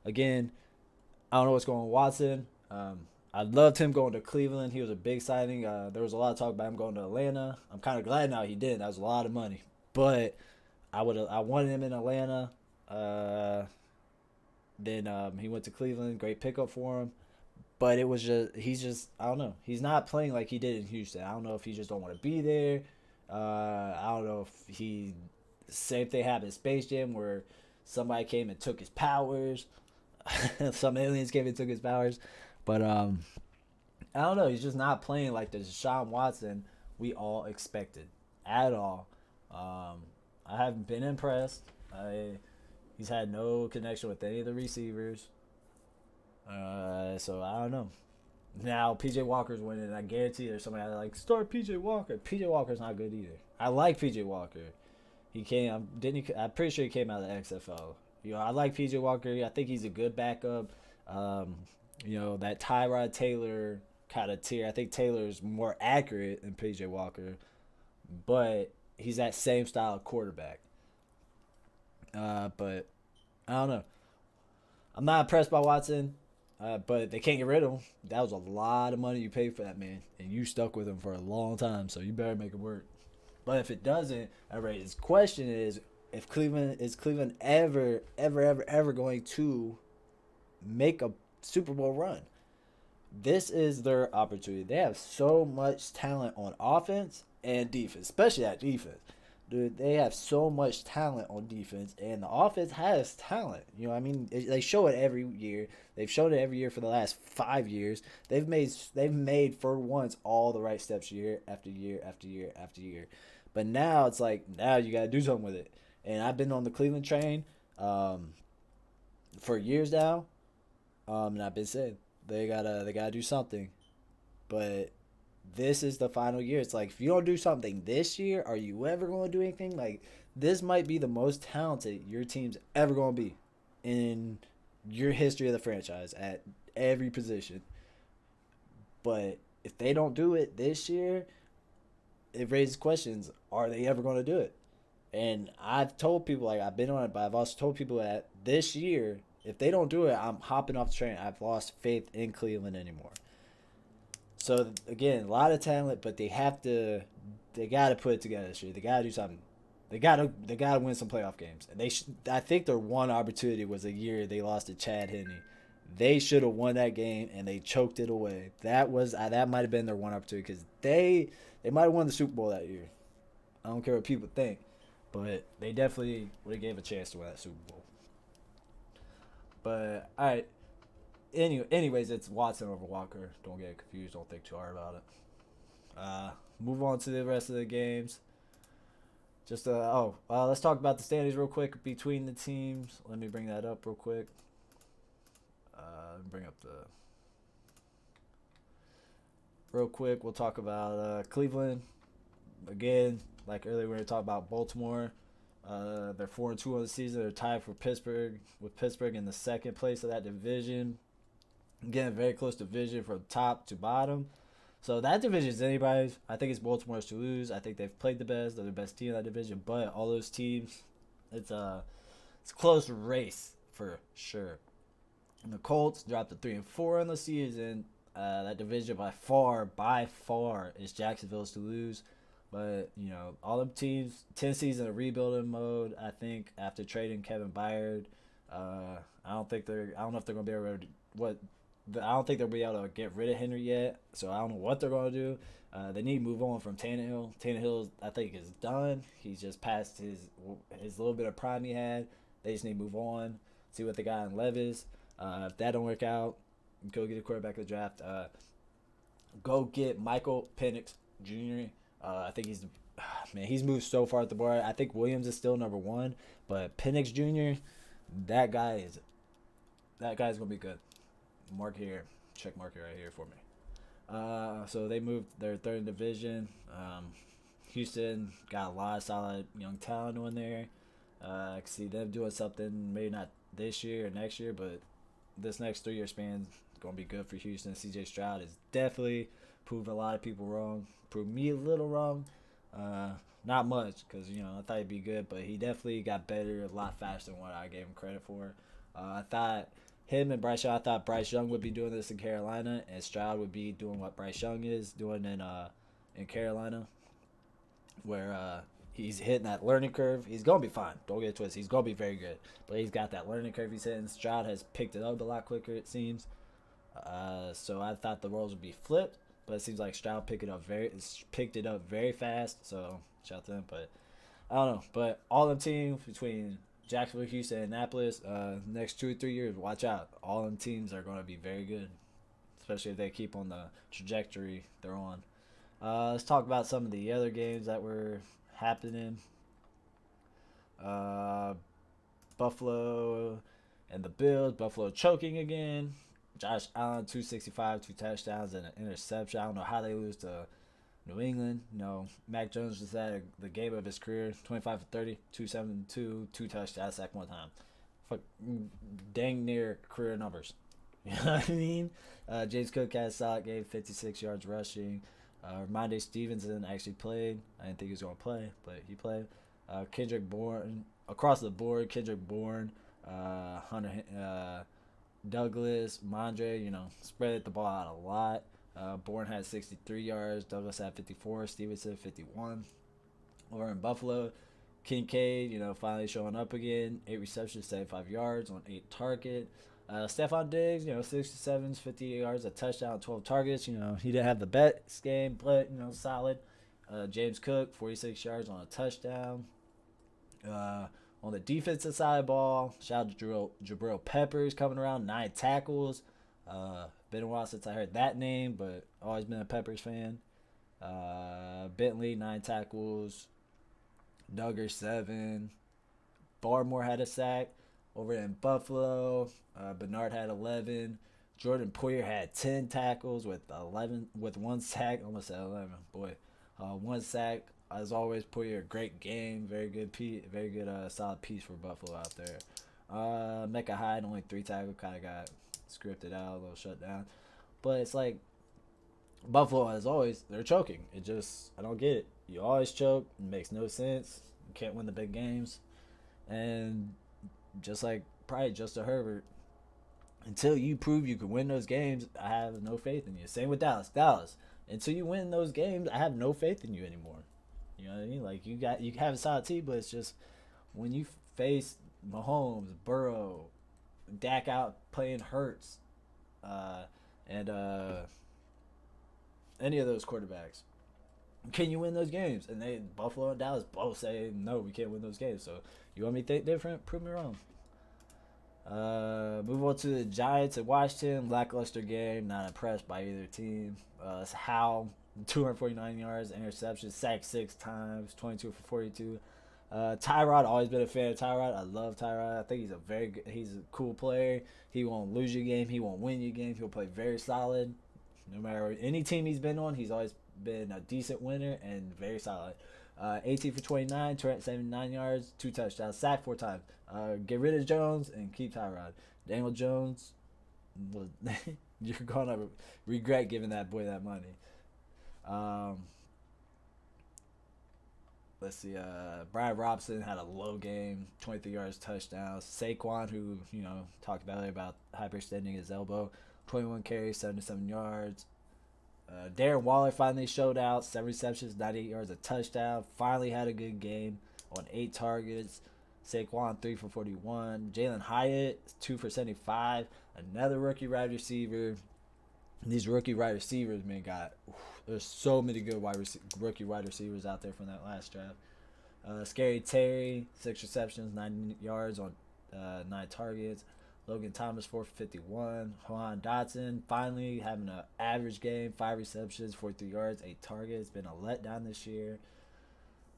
Again, I don't know what's going on with Watson. I loved him going to Cleveland. He was a big signing. There was a lot of talk about him going to Atlanta. I'm kind of glad now he did. That was a lot of money. But I wanted him in Atlanta. Then he went to Cleveland. Great pickup for him. but it was just he's just I don't know. He's not playing like he did in Houston. I don't know if he just don't want to be there. I don't know if he same thing happened in Space Jam where somebody came and took his powers. Some aliens came and took his powers, but I don't know. He's just not playing like the Deshaun Watson we all expected at all. I haven't been impressed. He's had no connection with any of the receivers. So I don't know. Now PJ Walker's winning. I guarantee there's somebody that like start PJ Walker. PJ Walker's not good either. I like PJ Walker. He came. Didn't he? I'm pretty sure he came out of the XFL. I like PJ Walker. I think he's a good backup. That Tyrod Taylor kind of tier. I think Taylor's more accurate than PJ Walker, but he's that same style of quarterback. But I don't know. I'm not impressed by Watson, but they can't get rid of him. That was a lot of money you paid for that man, and you stuck with him for a long time, so you better make it work. But if it doesn't, his question is, if Cleveland ever going to make a Super Bowl run? This is their opportunity. They have so much talent on offense and defense, especially at defense. Dude, they have so much talent on defense, and the offense has talent. They show it every year. They've shown it every year for the last 5 years. They've made for once all the right steps year after year after year after year. But now it's like now you got to do something with it. And I've been on the Cleveland train for years now, and I've been saying they gotta do something. But this is the final year. It's like if you don't do something this year, are you ever going to do anything? Like this might be the most talented your team's ever going to be in your history of the franchise at every position. But if they don't do it this year, it raises questions. Are they ever going to do it? And I've told people, like I've been on it, but I've also told people that this year, if they don't do it, I'm hopping off the train. I've lost faith in Cleveland anymore. So again, a lot of talent, but they got to put it together this year. They got to do something. They got to win some playoff games. And I think their one opportunity was a year they lost to Chad Henne. They should have won that game and they choked it away. That might have been their one opportunity because they might have won the Super Bowl that year. I don't care what people think, but they definitely would have gave a chance to win that Super Bowl. But all right. Anyways, it's Watson over Walker. Don't get confused. Don't think too hard about it. Move on to the rest of the games. Let's talk about the standings real quick between the teams. Let me bring that up real quick. Real quick, we'll talk about Cleveland. Again, like earlier, we were talking about Baltimore. They're 4-2 on the season. They're tied for Pittsburgh in the second place of that division. Again, very close division from top to bottom. So that division is anybody's. I think it's Baltimore's to lose. I think they've played the best. They're the best team in that division. But all those teams, it's a close race for sure. And the Colts dropped to 3-4 in the season. That division by far is Jacksonville's to lose. But all them teams, Tennessee's in a rebuilding mode. I think after trading Kevin Byard, I don't know if they're gonna be able to I don't think they'll be able to get rid of Henry yet. So I don't know what they're gonna do. They need to move on from Tannehill. Tannehill, I think, is done. He's just past his little bit of prime he had. They just need to move on. See what they got in Levis. If that don't work out, go get a quarterback of the draft. Go get Michael Penix Jr. I think he's moved so far at the board. I think Williams is still number one, but Penix Jr. That guy's gonna be good. Check mark here right here for me. So they moved their third division. Houston got a lot of solid young talent on there. I can see them doing something, maybe not this year or next year, but this next 3-year span is going to be good for Houston. CJ Stroud has definitely proved a lot of people wrong. Proved me a little wrong. Not much because, I thought he'd be good, but he definitely got better a lot faster than what I gave him credit for. I thought him and Bryce Young, I thought Bryce Young would be doing this in Carolina, and Stroud would be doing what Bryce Young is doing in Carolina, where he's hitting that learning curve. He's going to be fine. Don't get it twisted. He's going to be very good. But he's got that learning curve he's hitting. Stroud has picked it up a lot quicker, it seems. So I thought the roles would be flipped, but it seems like Stroud picked it up very fast. So shout out to them. But I don't know. But all them teams between Jacksonville, Houston, and Annapolis, next 2 or 3 years, watch out. All them teams are going to be very good, especially if they keep on the trajectory they're on. Let's talk about some of the other games that were happening. Uh, Buffalo and the Bills. Buffalo choking again. Josh Allen, 265, 2 touchdowns, and an interception. I don't know how they lose to New England. No, Mac Jones just had the game of his career, 25 for 30, 272, 2 touchdowns, sack one time. Fuck, dang near career numbers. You know what I mean? James Cook had a solid game, 56 yards rushing. Rhamondre Stevenson actually played. I didn't think he was going to play, but he played. Kendrick Bourne, across the board, Kendrick Bourne, Hunter Douglas, Mondre, spread the ball out a lot. Bourne had 63 yards. Douglas had 54. Stevenson 51. Over in Buffalo, Kincaid, finally showing up again. 8 receptions, 75 yards on 8 target. Stephon Diggs, 67, 58 yards, a touchdown, 12 targets. He didn't have the best game, but solid. James Cook, 46 yards on a touchdown. On the defensive side of the ball, shout out to Jabril Peppers coming around, 9 tackles. Been a while since I heard that name, but always been a Peppers fan. Bentley, 9 tackles. Duggar, 7. Barmore had a sack. Over in Buffalo, Bernard had 11. Jordan Poyer had 10 tackles with 1 sack. Almost said 11, boy. 1 sack. As always, Poyer, great game. Very good solid piece for Buffalo out there. Mecca Hyde, only 3 tackles. Kind of got scripted out, a little shut down. But it's like Buffalo, as always, they're choking. I don't get it. You always choke. It makes no sense. You can't win the big games. And just like probably Justin Herbert, until you prove you can win those games, I have no faith in you. Same with Dallas. Until you win those games, I have no faith in you anymore. You know what I mean? Like you have a solid team, but it's just when you face Mahomes, Burrow, Dak out playing Hurts, and any of those quarterbacks, can you win those games? And Buffalo and Dallas both say no, we can't win those games. So you want me to think different? Prove me wrong. Move on to the Giants at Washington. Lackluster game. Not impressed by either team. It's Howell, 249 yards, interception, sacked 6 times, 22 for 42. Tyrod, always been a fan of Tyrod. I love Tyrod. I think he's a cool player. He won't lose you a game. He won't win you a game. He'll play very solid. No matter any team he's been on, he's always been a decent winner and very solid. 18 for 29, 279 yards, 2 touchdowns, sacked 4 times. Get rid of Jones and keep Tyrod. Daniel Jones, you're gonna regret giving that boy that money. Let's see. Brian Robson had a low game, 23 yards, touchdowns. Saquon, who talked about earlier about hyperextending his elbow, 21 carries, 77 yards. Darren Waller finally showed out, 7 receptions, 98 yards, a touchdown. Finally had a good game on 8 targets. Saquon, 3 for 41. Jalen Hyatt, 2 for 75. Another rookie wide receiver. These rookie wide receivers, man, there's so many good rookie wide receivers out there from that last draft. Scary Terry, 6 receptions, 90 yards on 9 targets. Logan Thomas, 4 for 51. Juan Dotson, finally having an average game, 5 receptions, 43 yards, 8 targets. Been a letdown this year.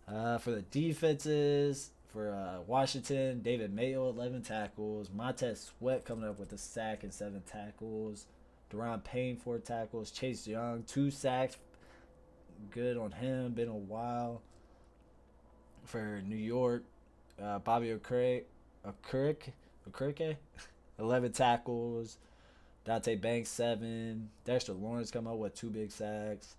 For the defenses, for Washington, David Mayo, 11 tackles. Montez Sweat coming up with a sack and 7 tackles. Deron Payne, 4 tackles. Chase Young, 2 sacks. Good on him. Been a while. For New York, Bobby Okereke, 11 tackles. Dante Banks, 7. Dexter Lawrence come up with 2 big sacks.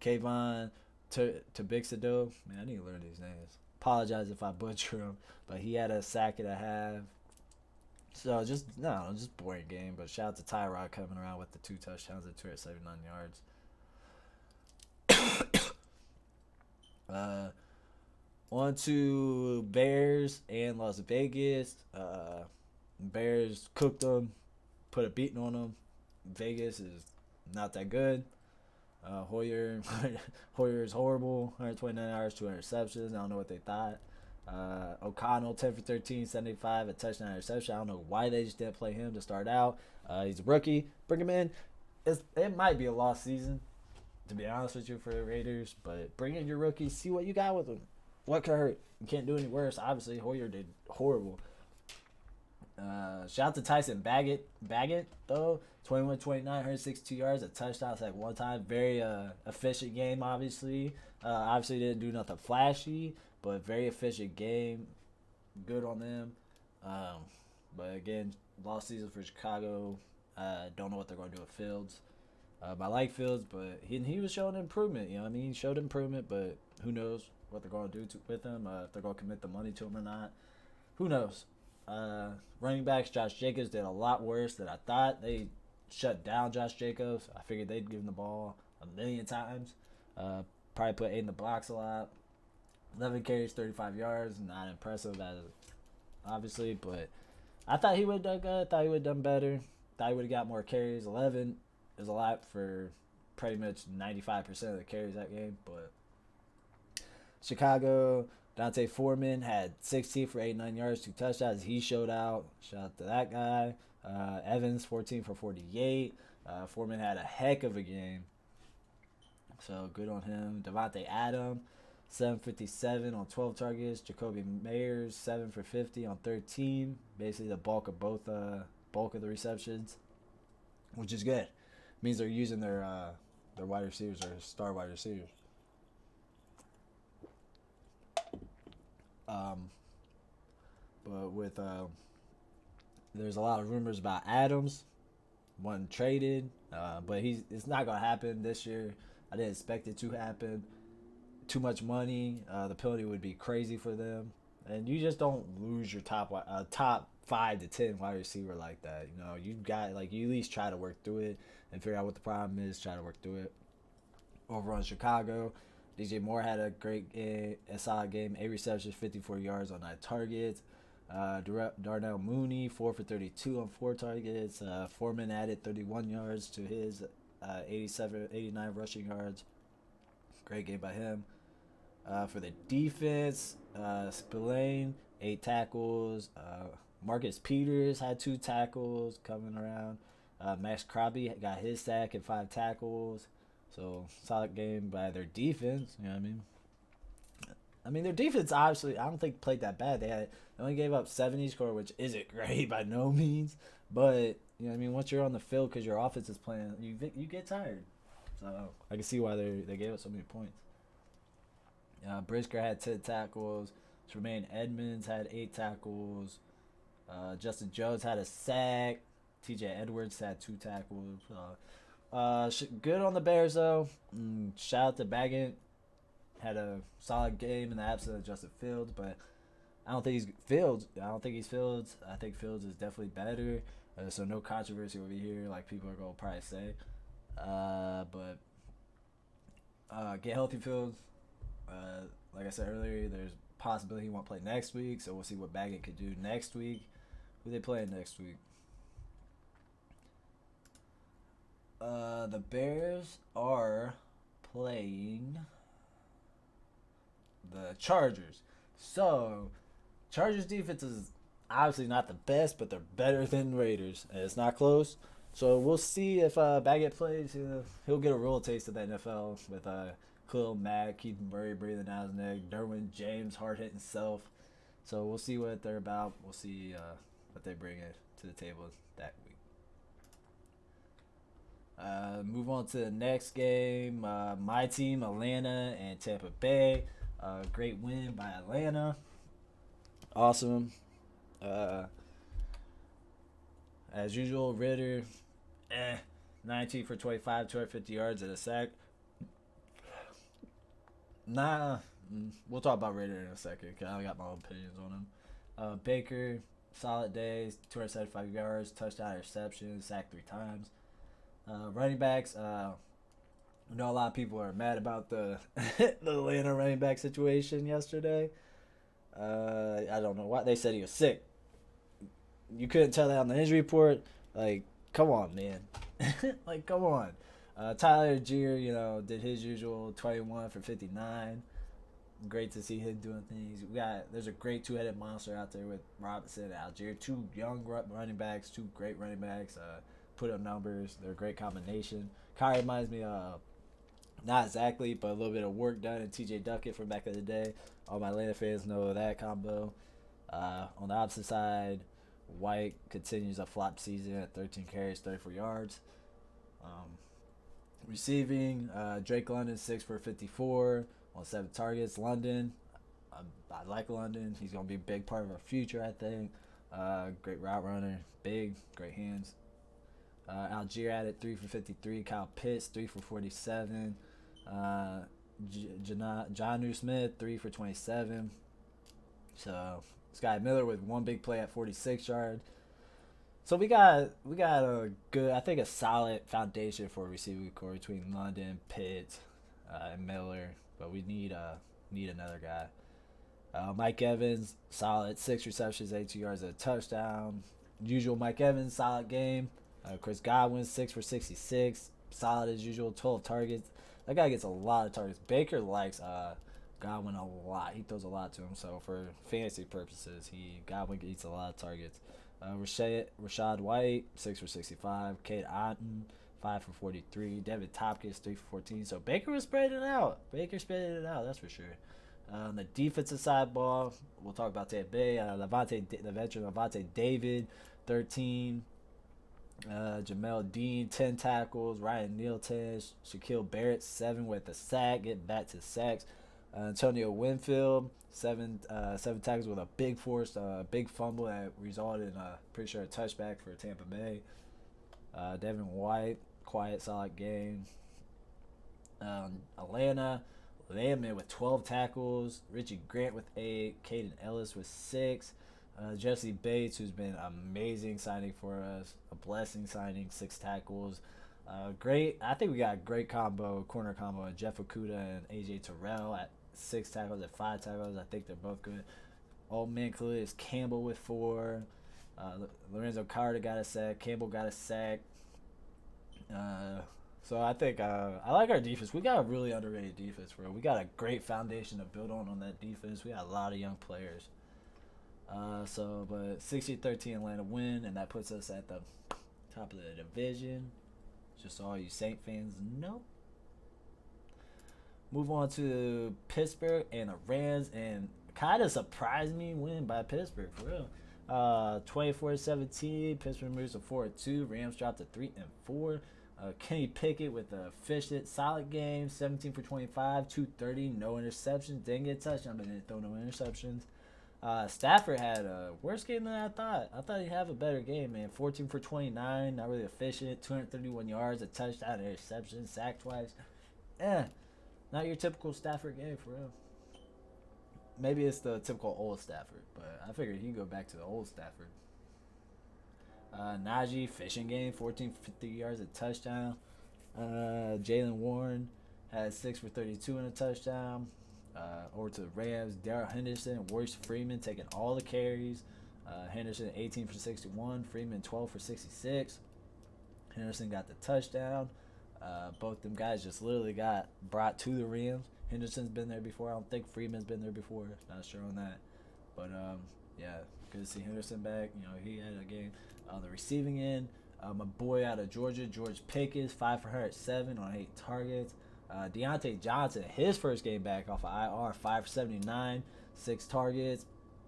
Kayvon Tabixado. Man, I need to learn these names. Apologize if I butcher them. But he had a sack and a half. So just boring game. But shout out to Tyrod coming around with the 2 touchdowns and 279 yards. On to Bears and Las Vegas. Bears cooked them, put a beating on them. Vegas is not that good. Hoyer Hoyer is horrible. 129 yards, 2 interceptions. I don't know what they thought. O'Connell, 10 for 13, 75, a touchdown interception. I don't know why they just didn't play him to start out. He's a rookie. Bring him in. It might be a lost season, to be honest with you, for the Raiders. But bring in your rookie. See what you got with him. What could hurt? You can't do any worse. Obviously, Hoyer did horrible. Shout out to Tyson Baggett, though. 21-29, 162 yards, a touchdown like one time. Very efficient game, obviously. Obviously didn't do nothing flashy, but very efficient game. Good on them. But again, lost season for Chicago. Don't know what they're going to do with Fields. I like Fields, but he was showing improvement. You know what I mean? He showed improvement, but who knows what they're going to do with him. If they're going to commit the money to him or not. Who knows? Running backs, Josh Jacobs did a lot worse than I thought. They shut down Josh Jacobs. I figured they'd give him the ball a million times. Probably put 8 in the box a lot. 11 carries, 35 yards. Not impressive, obviously, but I thought he would have done good. Thought he would have done better. Thought he would have got more carries. 11 is a lot for pretty much 95% of the carries that game. But Chicago, Dante Foreman had 16 for 89 yards, 2 touchdowns. He showed out. Shout out to that guy. Evans, 14 for 48. Foreman had a heck of a game. So good on him. Devontae Adams, 757 on 12 targets. Jacoby Meyers, 7 for 50 on 13. Basically the bulk of the receptions, which is good. Means they're using their wide receivers, or star wide receivers. But with there's a lot of rumors about Adams wanting traded, but it's not gonna happen this year. I didn't expect it to happen. Too much money. The penalty would be crazy for them, and you just don't lose your top 5 to 10 wide receiver like that. You know, you got you at least try to work through it and figure out what the problem is. Try to work through it. Over on Chicago, DJ Moore had a solid game. 8 receptions, 54 yards on 9 targets. Darnell Mooney, 4 for 32 on 4 targets. Foreman added 31 yards to his 89 rushing yards. Great game by him. For the defense, Spillane, 8 tackles. Marcus Peters had 2 tackles coming around. Max Crosby got his sack and 5 tackles. So, solid game by their defense. You know what I mean? Their defense, obviously, I don't think played that bad. They only gave up 70 score, which isn't great by no means. But, you know what I mean? Once you're on the field because your offense is playing, you get tired. So, I can see why they gave up so many points. Brisker had 10 tackles. Tremaine Edmonds had 8 tackles. Justin Jones had a sack. TJ Edwards had 2 tackles. Good on the Bears, though. Shout out to Baggett. Had a solid game in the absence of Justin Fields, but I don't think he's Fields. I think Fields is definitely better. So no controversy over here, like people are gonna probably say. But get healthy, Fields. Like I said earlier, there's a possibility he won't play next week, so we'll see what Baggett could do next week. Who they playing next week? The Bears are playing the Chargers. So, Chargers defense is obviously not the best, but they're better than Raiders. And it's not close. So, we'll see if Baggett plays. He'll get a real taste of the NFL with Khalil Mack, Keith Murray breathing down his neck, Derwin James hard-hitting self. So, we'll see what they're about. We'll see what they bring to the table that week. Move on to the next game. My team, Atlanta and Tampa Bay. Great win by Atlanta. Awesome. As usual, Ritter, 19 for 25, 250 yards and a sack. We'll talk about Ritter in a second because I got my own opinions on him. Baker, solid day, 275 yards, touchdown, interception, sacked 3 times. Running backs, I know a lot of people are mad about the Atlanta running back situation yesterday. I don't know why. They said he was sick. You couldn't tell that on the injury report. Like, come on, man. Like, come on. Tyler Algier, did his usual 21 for 59. Great to see him doing things. There's a great two-headed monster out there with Robinson and Algier. Two young running backs, two great running backs. Put up numbers. They're a great combination. Kyrie reminds me of, not exactly, but a little bit of work done in T.J. Duckett from back in the day. All my Atlanta fans know that combo. On the opposite side, White continues a flop season at 13 carries, 34 yards. Receiving, Drake London 6 for 54 on 7 targets. London, I like London. He's going to be a big part of our future, I think. Great route runner, great hands. Algier added 3 for 53. Kyle Pitts 3 for 47. Jonnu Smith 3 for 27. So Sky Miller with one big play at 46 yards. So we got a good, I think, a solid foundation for a receiving core between London, Pitts, and Miller, but we need another guy. Mike Evans, solid, 6 receptions, 82 yards, and a touchdown. Usual Mike Evans, solid game. Chris Godwin, 6 for 66, solid as usual, 12 targets. That guy gets a lot of targets. Baker likes Godwin a lot. He throws a lot to him, so for fantasy purposes, Godwin eats a lot of targets. Rashad White, 6 for 65. Kate Otten, 5 for 43. Devin Tompkins, 3 for 14. So Baker was spreading it out. That's for sure. On the defensive side ball, we'll talk about Tampa Bay. The veteran Lavonte David, 13. Jamel Dean, 10 tackles. Ryan Nealton, Shaquille Barrett, 7 with a sack. Getting back to sacks. Antonio Winfield, 7 tackles with a big force, big fumble that resulted in pretty sure a touchback for Tampa Bay. Devin White, quiet, solid game. Atlanta, Landman with 12 tackles. Richie Grant with 8. Caden Ellis with 6. Jesse Bates, who's been amazing signing for us, a blessing signing, 6 tackles. Great. I think we got a great corner combo of Jeff Okuda and AJ Terrell at 6 tackles and 5 tackles. I think they're both good. Old man Calais Campbell with 4. Lorenzo Carter got a sack. Campbell got a sack. So I think I like our defense. We got a really underrated defense, bro. We got a great foundation to build on that defense. We got a lot of young players. But 60-13 Atlanta win, and that puts us at the top of the division. Just so all you Saint fans know. Move on to Pittsburgh and the Rams, and kind of surprised me win by Pittsburgh, for real. 24-17, Pittsburgh moves to 4-2. Rams dropped to 3-4. Kenny Pickett with a efficient, solid game, 17 for 25, 230, no interceptions. Didn't get a touchdown, but didn't throw no interceptions. Stafford had a worse game than I thought. I thought he'd have a better game, man. 14 for 29, not really efficient. 231 yards, a touchdown, an interception, sacked twice. Not your typical Stafford game, for real. Maybe it's the typical old Stafford, but I figured he'd go back to the old Stafford. Najee, fishing game, 14 for 50 yards, a touchdown. Jalen Warren had 6 for 32 and a touchdown. Over to the Rams, Darrell Henderson, Royce Freeman taking all the carries. Henderson 18 for 61, Freeman 12 for 66. Henderson got the touchdown. Both them guys just literally got brought to the Rams. Henderson's been there before. I don't think Freeman's been there before. Not sure on that. But, yeah, good to see Henderson back. He had a game on the receiving end. My boy out of Georgia, George Pickens, 5 for 107 on 8 targets. Deontay Johnson, his first game back off of IR, 5 for 79, 6 targets,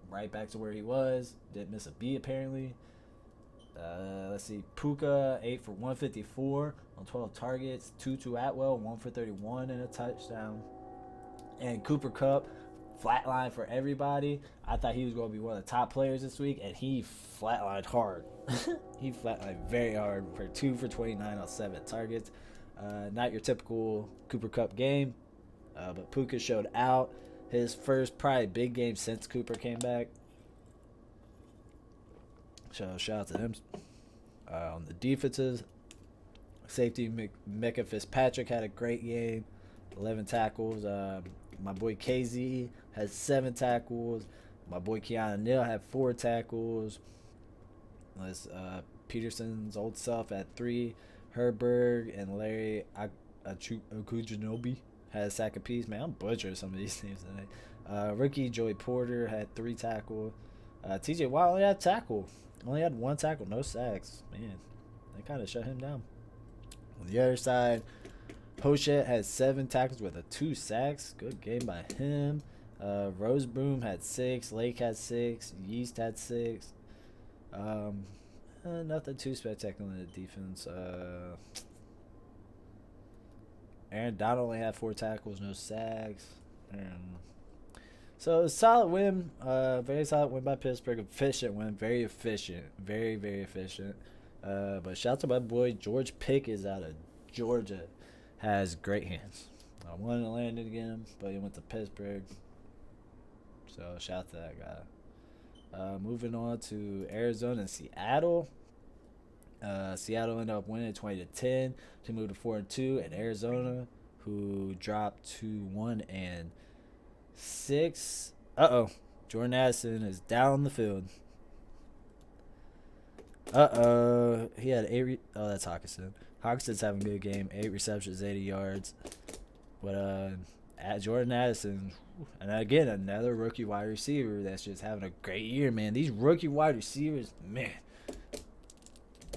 right back to where he was. Didn't miss a beat, apparently. Let's see, Puka, 8 for 154 on 12 targets. Tutu Atwell, 1 for 31 and a touchdown. And Cooper Kupp, flatline for everybody. I thought he was going to be one of the top players this week, and he flatlined hard. He flatlined very hard for 2 for 29 on 7 targets. Not your typical Cooper Kupp game, but Puka showed out. His first probably big game since Cooper came back. So shout out to him. On the defenses, safety Micah Fitzpatrick had a great game, 11 tackles. My boy KZ has 7 tackles. My boy Keanu Neal had 4 tackles. Peterson's old self at 3. Herberg and Larry Akujinobi had a sack apiece. Man, I'm butchering some of these names today. Rookie Joey Porter had 3 tackles. TJ Watt only had tackle. Only had 1 tackle, no sacks. Man, they kind of shut him down. On the other side, Pochette had 7 tackles with 2 sacks. Good game by him. Roseboom had 6. Lake had 6. Yeast had 6. Nothing too spectacular in the defense. Aaron Donald only had 4 tackles, no sacks. So solid win. Very solid win by Pittsburgh. Efficient win. Very efficient. Very, very efficient. But shout out to my boy George Pickens out of Georgia. Has great hands. I wanted to land it again, but he went to Pittsburgh. So shout out to that guy. Moving on to Arizona and Seattle. Seattle ended up winning 20-10 to move to 4-2, and Arizona, who dropped to 1-6. Jordan Addison is down the field. He had 8. That's Hawkinson. Hawkinson's having a good game. 8 receptions, 80 yards. But Jordan Addison, and again, another rookie wide receiver that's just having a great year, man. These rookie wide receivers, man,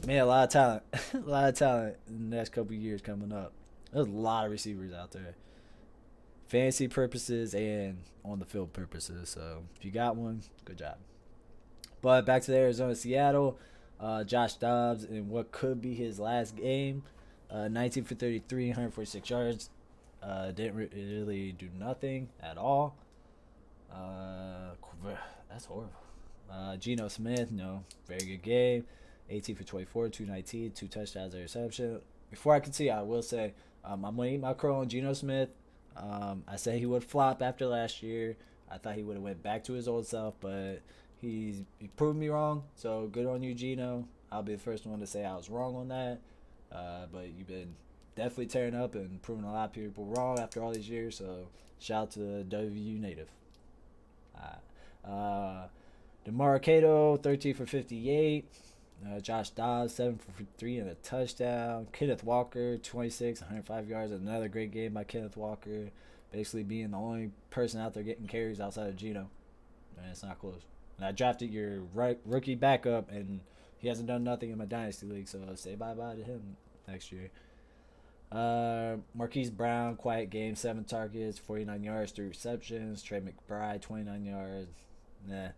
a lot of talent. A lot of talent in the next couple of years coming up. There's a lot of receivers out there. Fantasy purposes and on the field purposes. So if you got one, good job. But back to the Arizona Seattle. Josh Dobbs in what could be his last game. 19 for 33, 146 yards. Didn't really do nothing at all. That's horrible. Geno Smith, very good game. 18 for 24, 219, 2 touchdowns, a reception. Before I continue, I will say I'm going to eat my crow on Geno Smith. I said he would flop after last year. I thought he would have went back to his old self, but he proved me wrong. So good on you, Geno. I'll be the first one to say I was wrong on that. But you've been definitely tearing up and proving a lot of people wrong after all these years. So shout out to the WU native. DeMar Cato, 13 for 58. Josh Dobbs, 7 for 3 and a touchdown. Kenneth Walker, 26, 105 yards. Another great game by Kenneth Walker. Basically being the only person out there getting carries outside of Geno. And it's not close. And I drafted your rookie backup, and he hasn't done nothing in my Dynasty League, so say bye-bye to him next year. Marquise Brown, quiet game, 7 targets, 49 yards, 3 receptions. Trey McBride, 29 yards. Nothing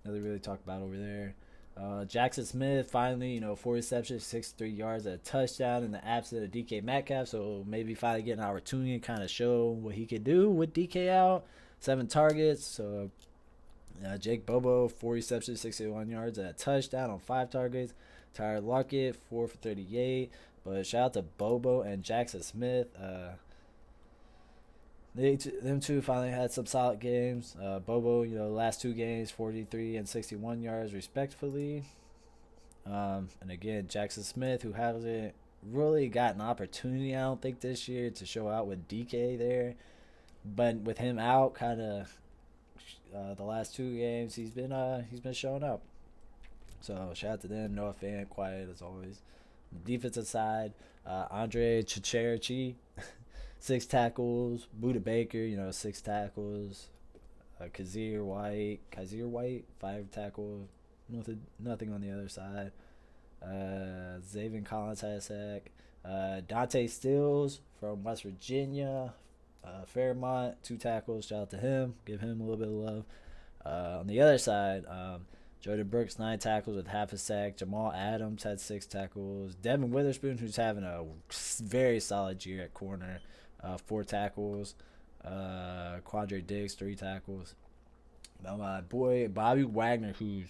really talk about over there. Jackson Smith, finally, 4 receptions, 63 yards, a touchdown in the absence of DK Metcalf. So maybe finally get an opportunity to kind of show what he could do with DK out. 7 targets. So Jake Bobo, 4 receptions, 61 yards, and a touchdown on 5 targets. Tyler Lockett, 4 for 38. But shout out to Bobo and Jackson Smith. Them two finally had some solid games. Bobo, last 2 games, 43 and 61 yards respectively. And again, Jackson Smith, who hasn't really got an opportunity, I don't think, this year to show out with DK there. But with him out, kind of the last 2 games, he's been showing up. So shout out to them. Noah Fant, quiet as always. Defensive side, Andre Chicherichi, 6 tackles. Buda Baker, 6 tackles. Kazir White, 5 tackles. Nothing on the other side. Zaven Collins had a sack. Dante Stills from West Virginia, Fairmont, 2 tackles. Shout out to him. Give him a little bit of love. On the other side, Jordan Brooks, 9 tackles with half a sack. Jamal Adams had 6 tackles. Devin Witherspoon, who's having a very solid year at corner, 4 tackles. Quandre Diggs, 3 tackles. Now my boy Bobby Wagner, who's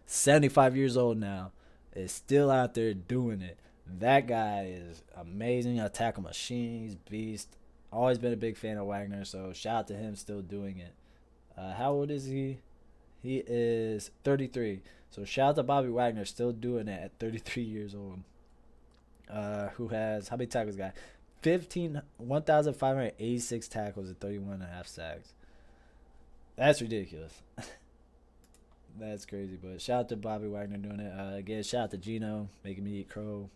75 years old now, is still out there doing it. That guy is amazing. A tackle machine. He's beast. Always been a big fan of Wagner, so shout out to him still doing it. How old is he? He is 33. So shout out to Bobby Wagner still doing it at 33 years old. Who has, how many tackles guy? 1,586 tackles and 31.5 sacks. That's ridiculous. That's crazy. But shout out to Bobby Wagner doing it. Again, shout out to Geno making me eat crow.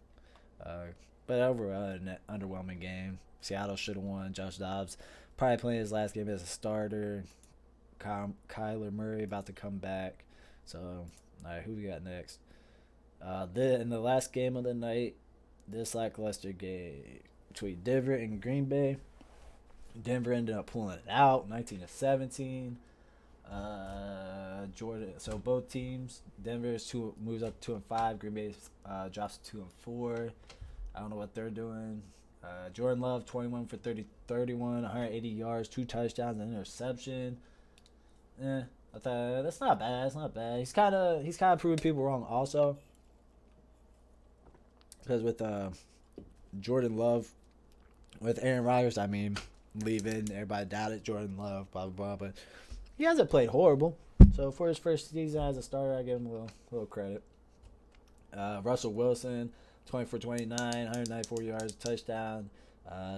But overall, an underwhelming game. Seattle should have won. Josh Dobbs probably playing his last game as a starter. Kyler Murray about to come back. So, all right, who we got next? In the last game of the night, this lackluster game between Denver and Green Bay. Denver ended up pulling it out, 19-17. Jordan. So both teams, Denver's moves up to 2-5. Green Bay drops to 2-4. I don't know what they're doing. Jordan Love, 21 for 31, 180 yards, 2 touchdowns, and interception. I thought that's not bad. That's not bad. He's kind of proving people wrong also. Because with Jordan Love, with Aaron Rodgers, I mean, leaving, everybody doubted Jordan Love, blah blah blah, but he hasn't played horrible. So for his first season as a starter, I give him a little credit. Russell Wilson, 20 for 29, 194 yards, touchdown.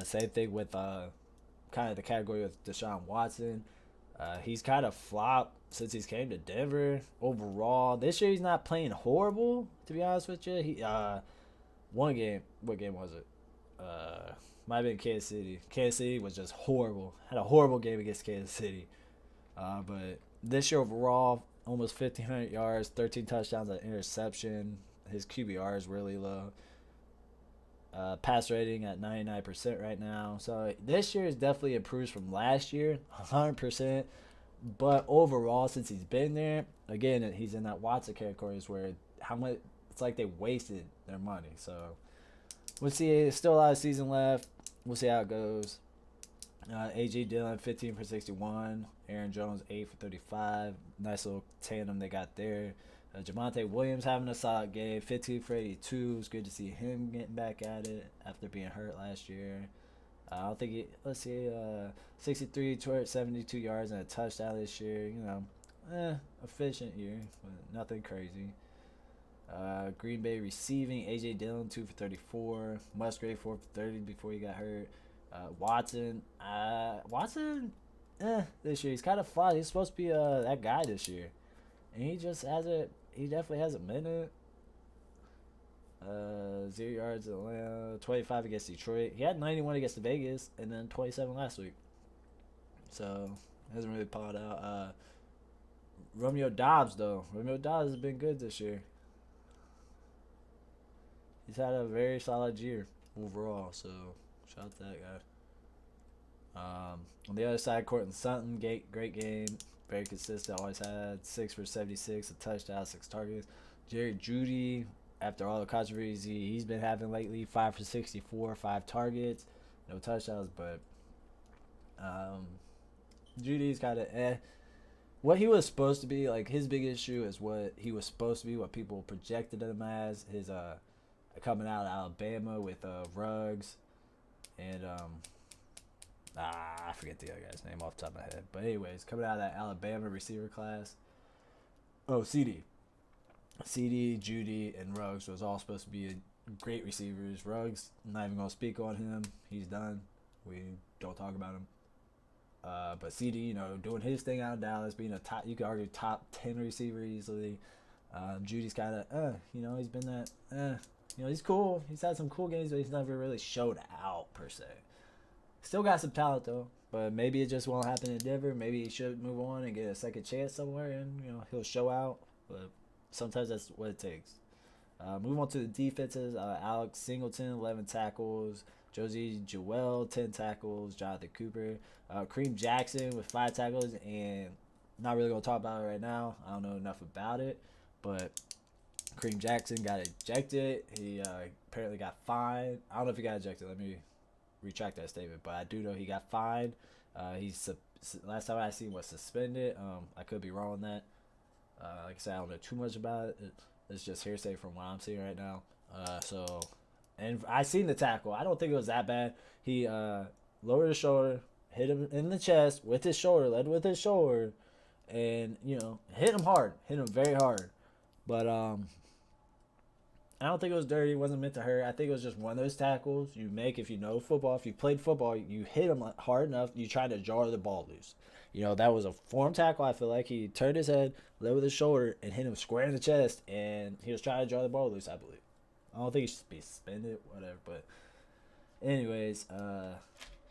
Same thing with kind of the category with Deshaun Watson. He's kind of flopped since he's came to Denver. Overall, this year he's not playing horrible, to be honest with you. He one game, what game was it? Might have been Kansas City. Kansas City was just horrible. Had a horrible game against Kansas City. But this year overall, almost 1,500 yards, 13 touchdowns, an interception. His QBR is really low. Pass rating at 99% right now. So this year is definitely improved from last year, 100%. But overall, since he's been there, again, he's in that Watson categories where how much it's like they wasted their money. So we'll see. There's still a lot of season left. We'll see how it goes. A.J. Dillon, 15 for 61. Aaron Jones, 8 for 35. Nice little tandem they got there. Javonte Williams having a solid game, 15 for 82. It's good to see him getting back at it after being hurt last year. I don't think let's see, 63, 272 yards and a touchdown this year. Efficient year, but nothing crazy. Green Bay receiving, A.J. Dillon, 2 for 34. Musgrave, 4 for 30 before he got hurt. Watson, this year. He's kind of flawed. He's supposed to be that guy this year. And he just hasn't. He definitely hasn't been it. 0 yards at Atlanta, 25 against Detroit. He had 91 against the Vegas, and then 27 last week. So hasn't really popped out. Romeo Dobbs though. Romeo Dobbs has been good this year. He's had a very solid year overall. So shout out to that guy. On the other side, Courtland Sutton, great game. Very consistent, always had 6 for 76, a touchdown, 6 targets. Jerry Jeudy, after all the controversy he's been having lately, 5 for 64, 5 targets, no touchdowns, but Jeudy's kind of what he was supposed to be. Like, his big issue is what he was supposed to be, what people projected him as. His coming out of Alabama with Ruggs and I forget the other guy's name off the top of my head. But anyways, coming out of that Alabama receiver class. Oh, CD, Jeudy, and Ruggs was all supposed to be great receivers. Ruggs, I'm not even going to speak on him. He's done. We don't talk about him. But CD, doing his thing out of Dallas, being a top, you could argue top 10 receiver easily. Judy's kind of, he's been that, he's cool. He's had some cool games, but he's never really showed out per se. Still got some talent though, but maybe it just won't happen in Denver. Maybe he should move on and get a second chance somewhere, and he'll show out. But sometimes that's what it takes. Move on to the defenses. Alex Singleton, 11 tackles. Josie Jewell, 10 tackles. Jonathan Cooper, Kareem Jackson with 5 tackles, and not really gonna talk about it right now. I don't know enough about it, but Kareem Jackson got ejected. He apparently got fined. I don't know if he got ejected. Let me retract that statement, but I do know he got fined. Last time I seen was suspended. I could be wrong on that. Like I said, I don't know too much about it. It's just hearsay from what I'm seeing right now. And I seen the tackle. I don't think it was that bad. He lowered his shoulder, hit him in the chest with his shoulder, led with his shoulder, and hit him hard, hit him very hard. But I don't think it was dirty. It wasn't meant to hurt. I think it was just one of those tackles you make if you know football. If you played football, you hit him hard enough, you try to jar the ball loose. That was a form tackle. I feel like he turned his head, led with his shoulder, and hit him square in the chest, and he was trying to jar the ball loose, I believe. I don't think he should be suspended, whatever, but Anyways,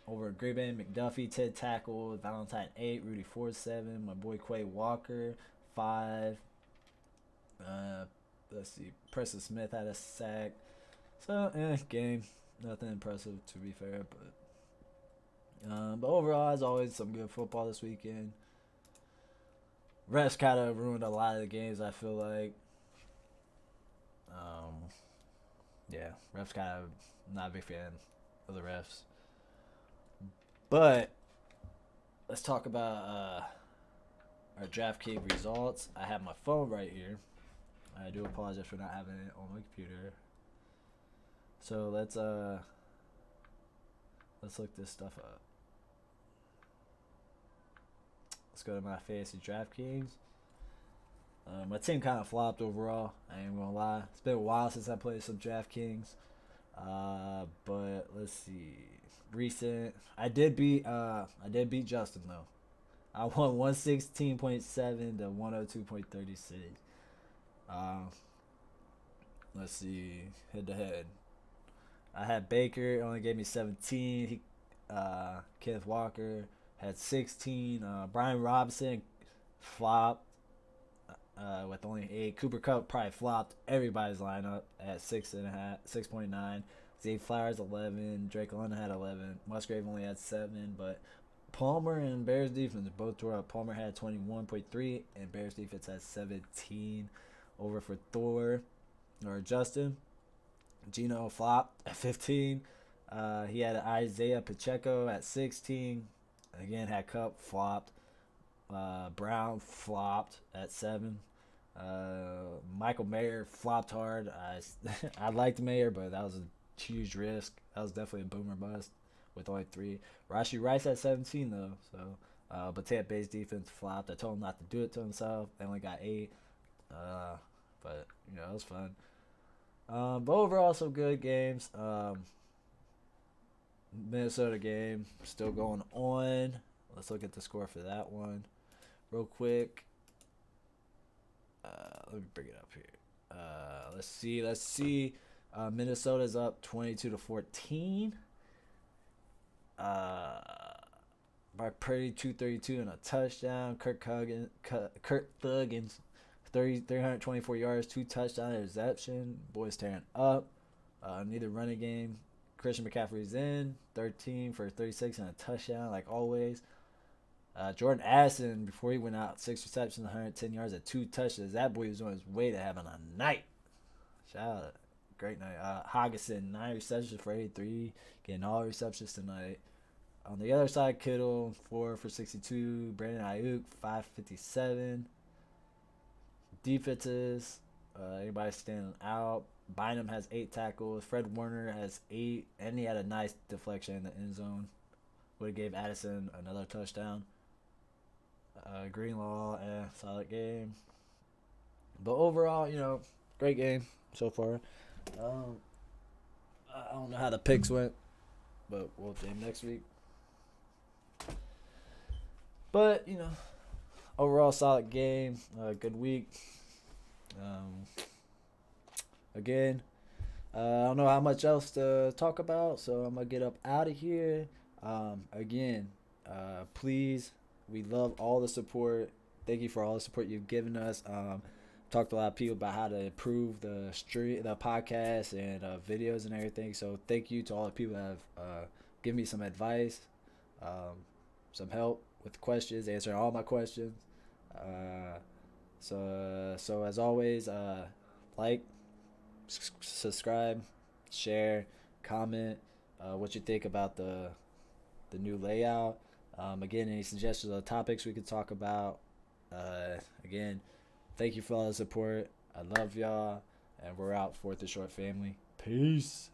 over at Green Bay, McDuffie 10 tackle, Valentine 8, Rudy 4-7, my boy Quay Walker 5. Let's see, Preston Smith had a sack. So game, nothing impressive to be fair, but overall, as always, some good football this weekend. Refs kind of ruined a lot of the games. I feel like, yeah, refs kind of not a big fan of the refs. But let's talk about our DraftKings results. I have my phone right here. I do apologize for not having it on my computer. So let's look this stuff up. Let's go to my fantasy DraftKings. My team kind of flopped overall. I ain't gonna lie. It's been a while since I played some DraftKings. But let's see. Recent. I did beat Justin though. I won 116.7 to 102.36. Let's see. Head to head. I had Baker, only gave me 17. Kenneth Walker had 16. Brian Robinson flopped with only 8. Cooper Kupp probably flopped everybody's lineup at 6.9. Zay Flowers 11. Drake London had 11. Musgrave only had 7. But Palmer and Bears defense both tore up. Palmer had 21.3 and Bears defense had 17. Over for Thor or Justin. Gino flopped at 15. He had Isaiah Pacheco at 16. Again, had Kupp flopped. Brown flopped at 7. Michael Mayer flopped hard. I liked Mayer, but that was a huge risk. That was definitely a boomer bust with only 3. Rashee Rice at 17 though. So, but Tampa Bay's defense flopped. I told him not to do it to himself. They only got 8. But it was fun. But overall, some good games. Minnesota game still going on. Let's look at the score for that one real quick. Let me bring it up here. Let's see. Minnesota's up 22-14. By Purdy 232 and a touchdown. Kirk Thuggins 324 yards, 2 touchdown interception. Boys tearing up. Neither running game. Christian McCaffrey's in 13 for 36 and a touchdown, like always. Jordan Addison, before he went out, 6 receptions, 110 yards, and 2 touchdowns. That boy was on his way to having a night. Shout out. Great night. Hogginson, 9 receptions for 83, getting all receptions tonight. On the other side, Kittle, 4 for 62. Brandon Ayuk, 557. Defenses, anybody standing out. Bynum has 8 tackles. Fred Warner has 8, and he had a nice deflection in the end zone. Would have gave Addison another touchdown. Greenlaw, solid game. But overall, great game so far. I don't know how the picks went, but we'll game next week. But, overall solid game. Good week. Again, I don't know how much else to talk about, so I'm going to get up out of here. Again, please, we love all the support. Thank you for all the support you've given us. Talked to a lot of people about how to improve the podcast and videos and everything. So thank you to all the people that have given me some advice, some help with questions, answering all my questions. So as always, like, subscribe, share, comment what you think about the new layout. Again, any suggestions of topics we could talk about. Again, thank you for all the support. I love y'all, and we're out. 4th and Short family. Peace.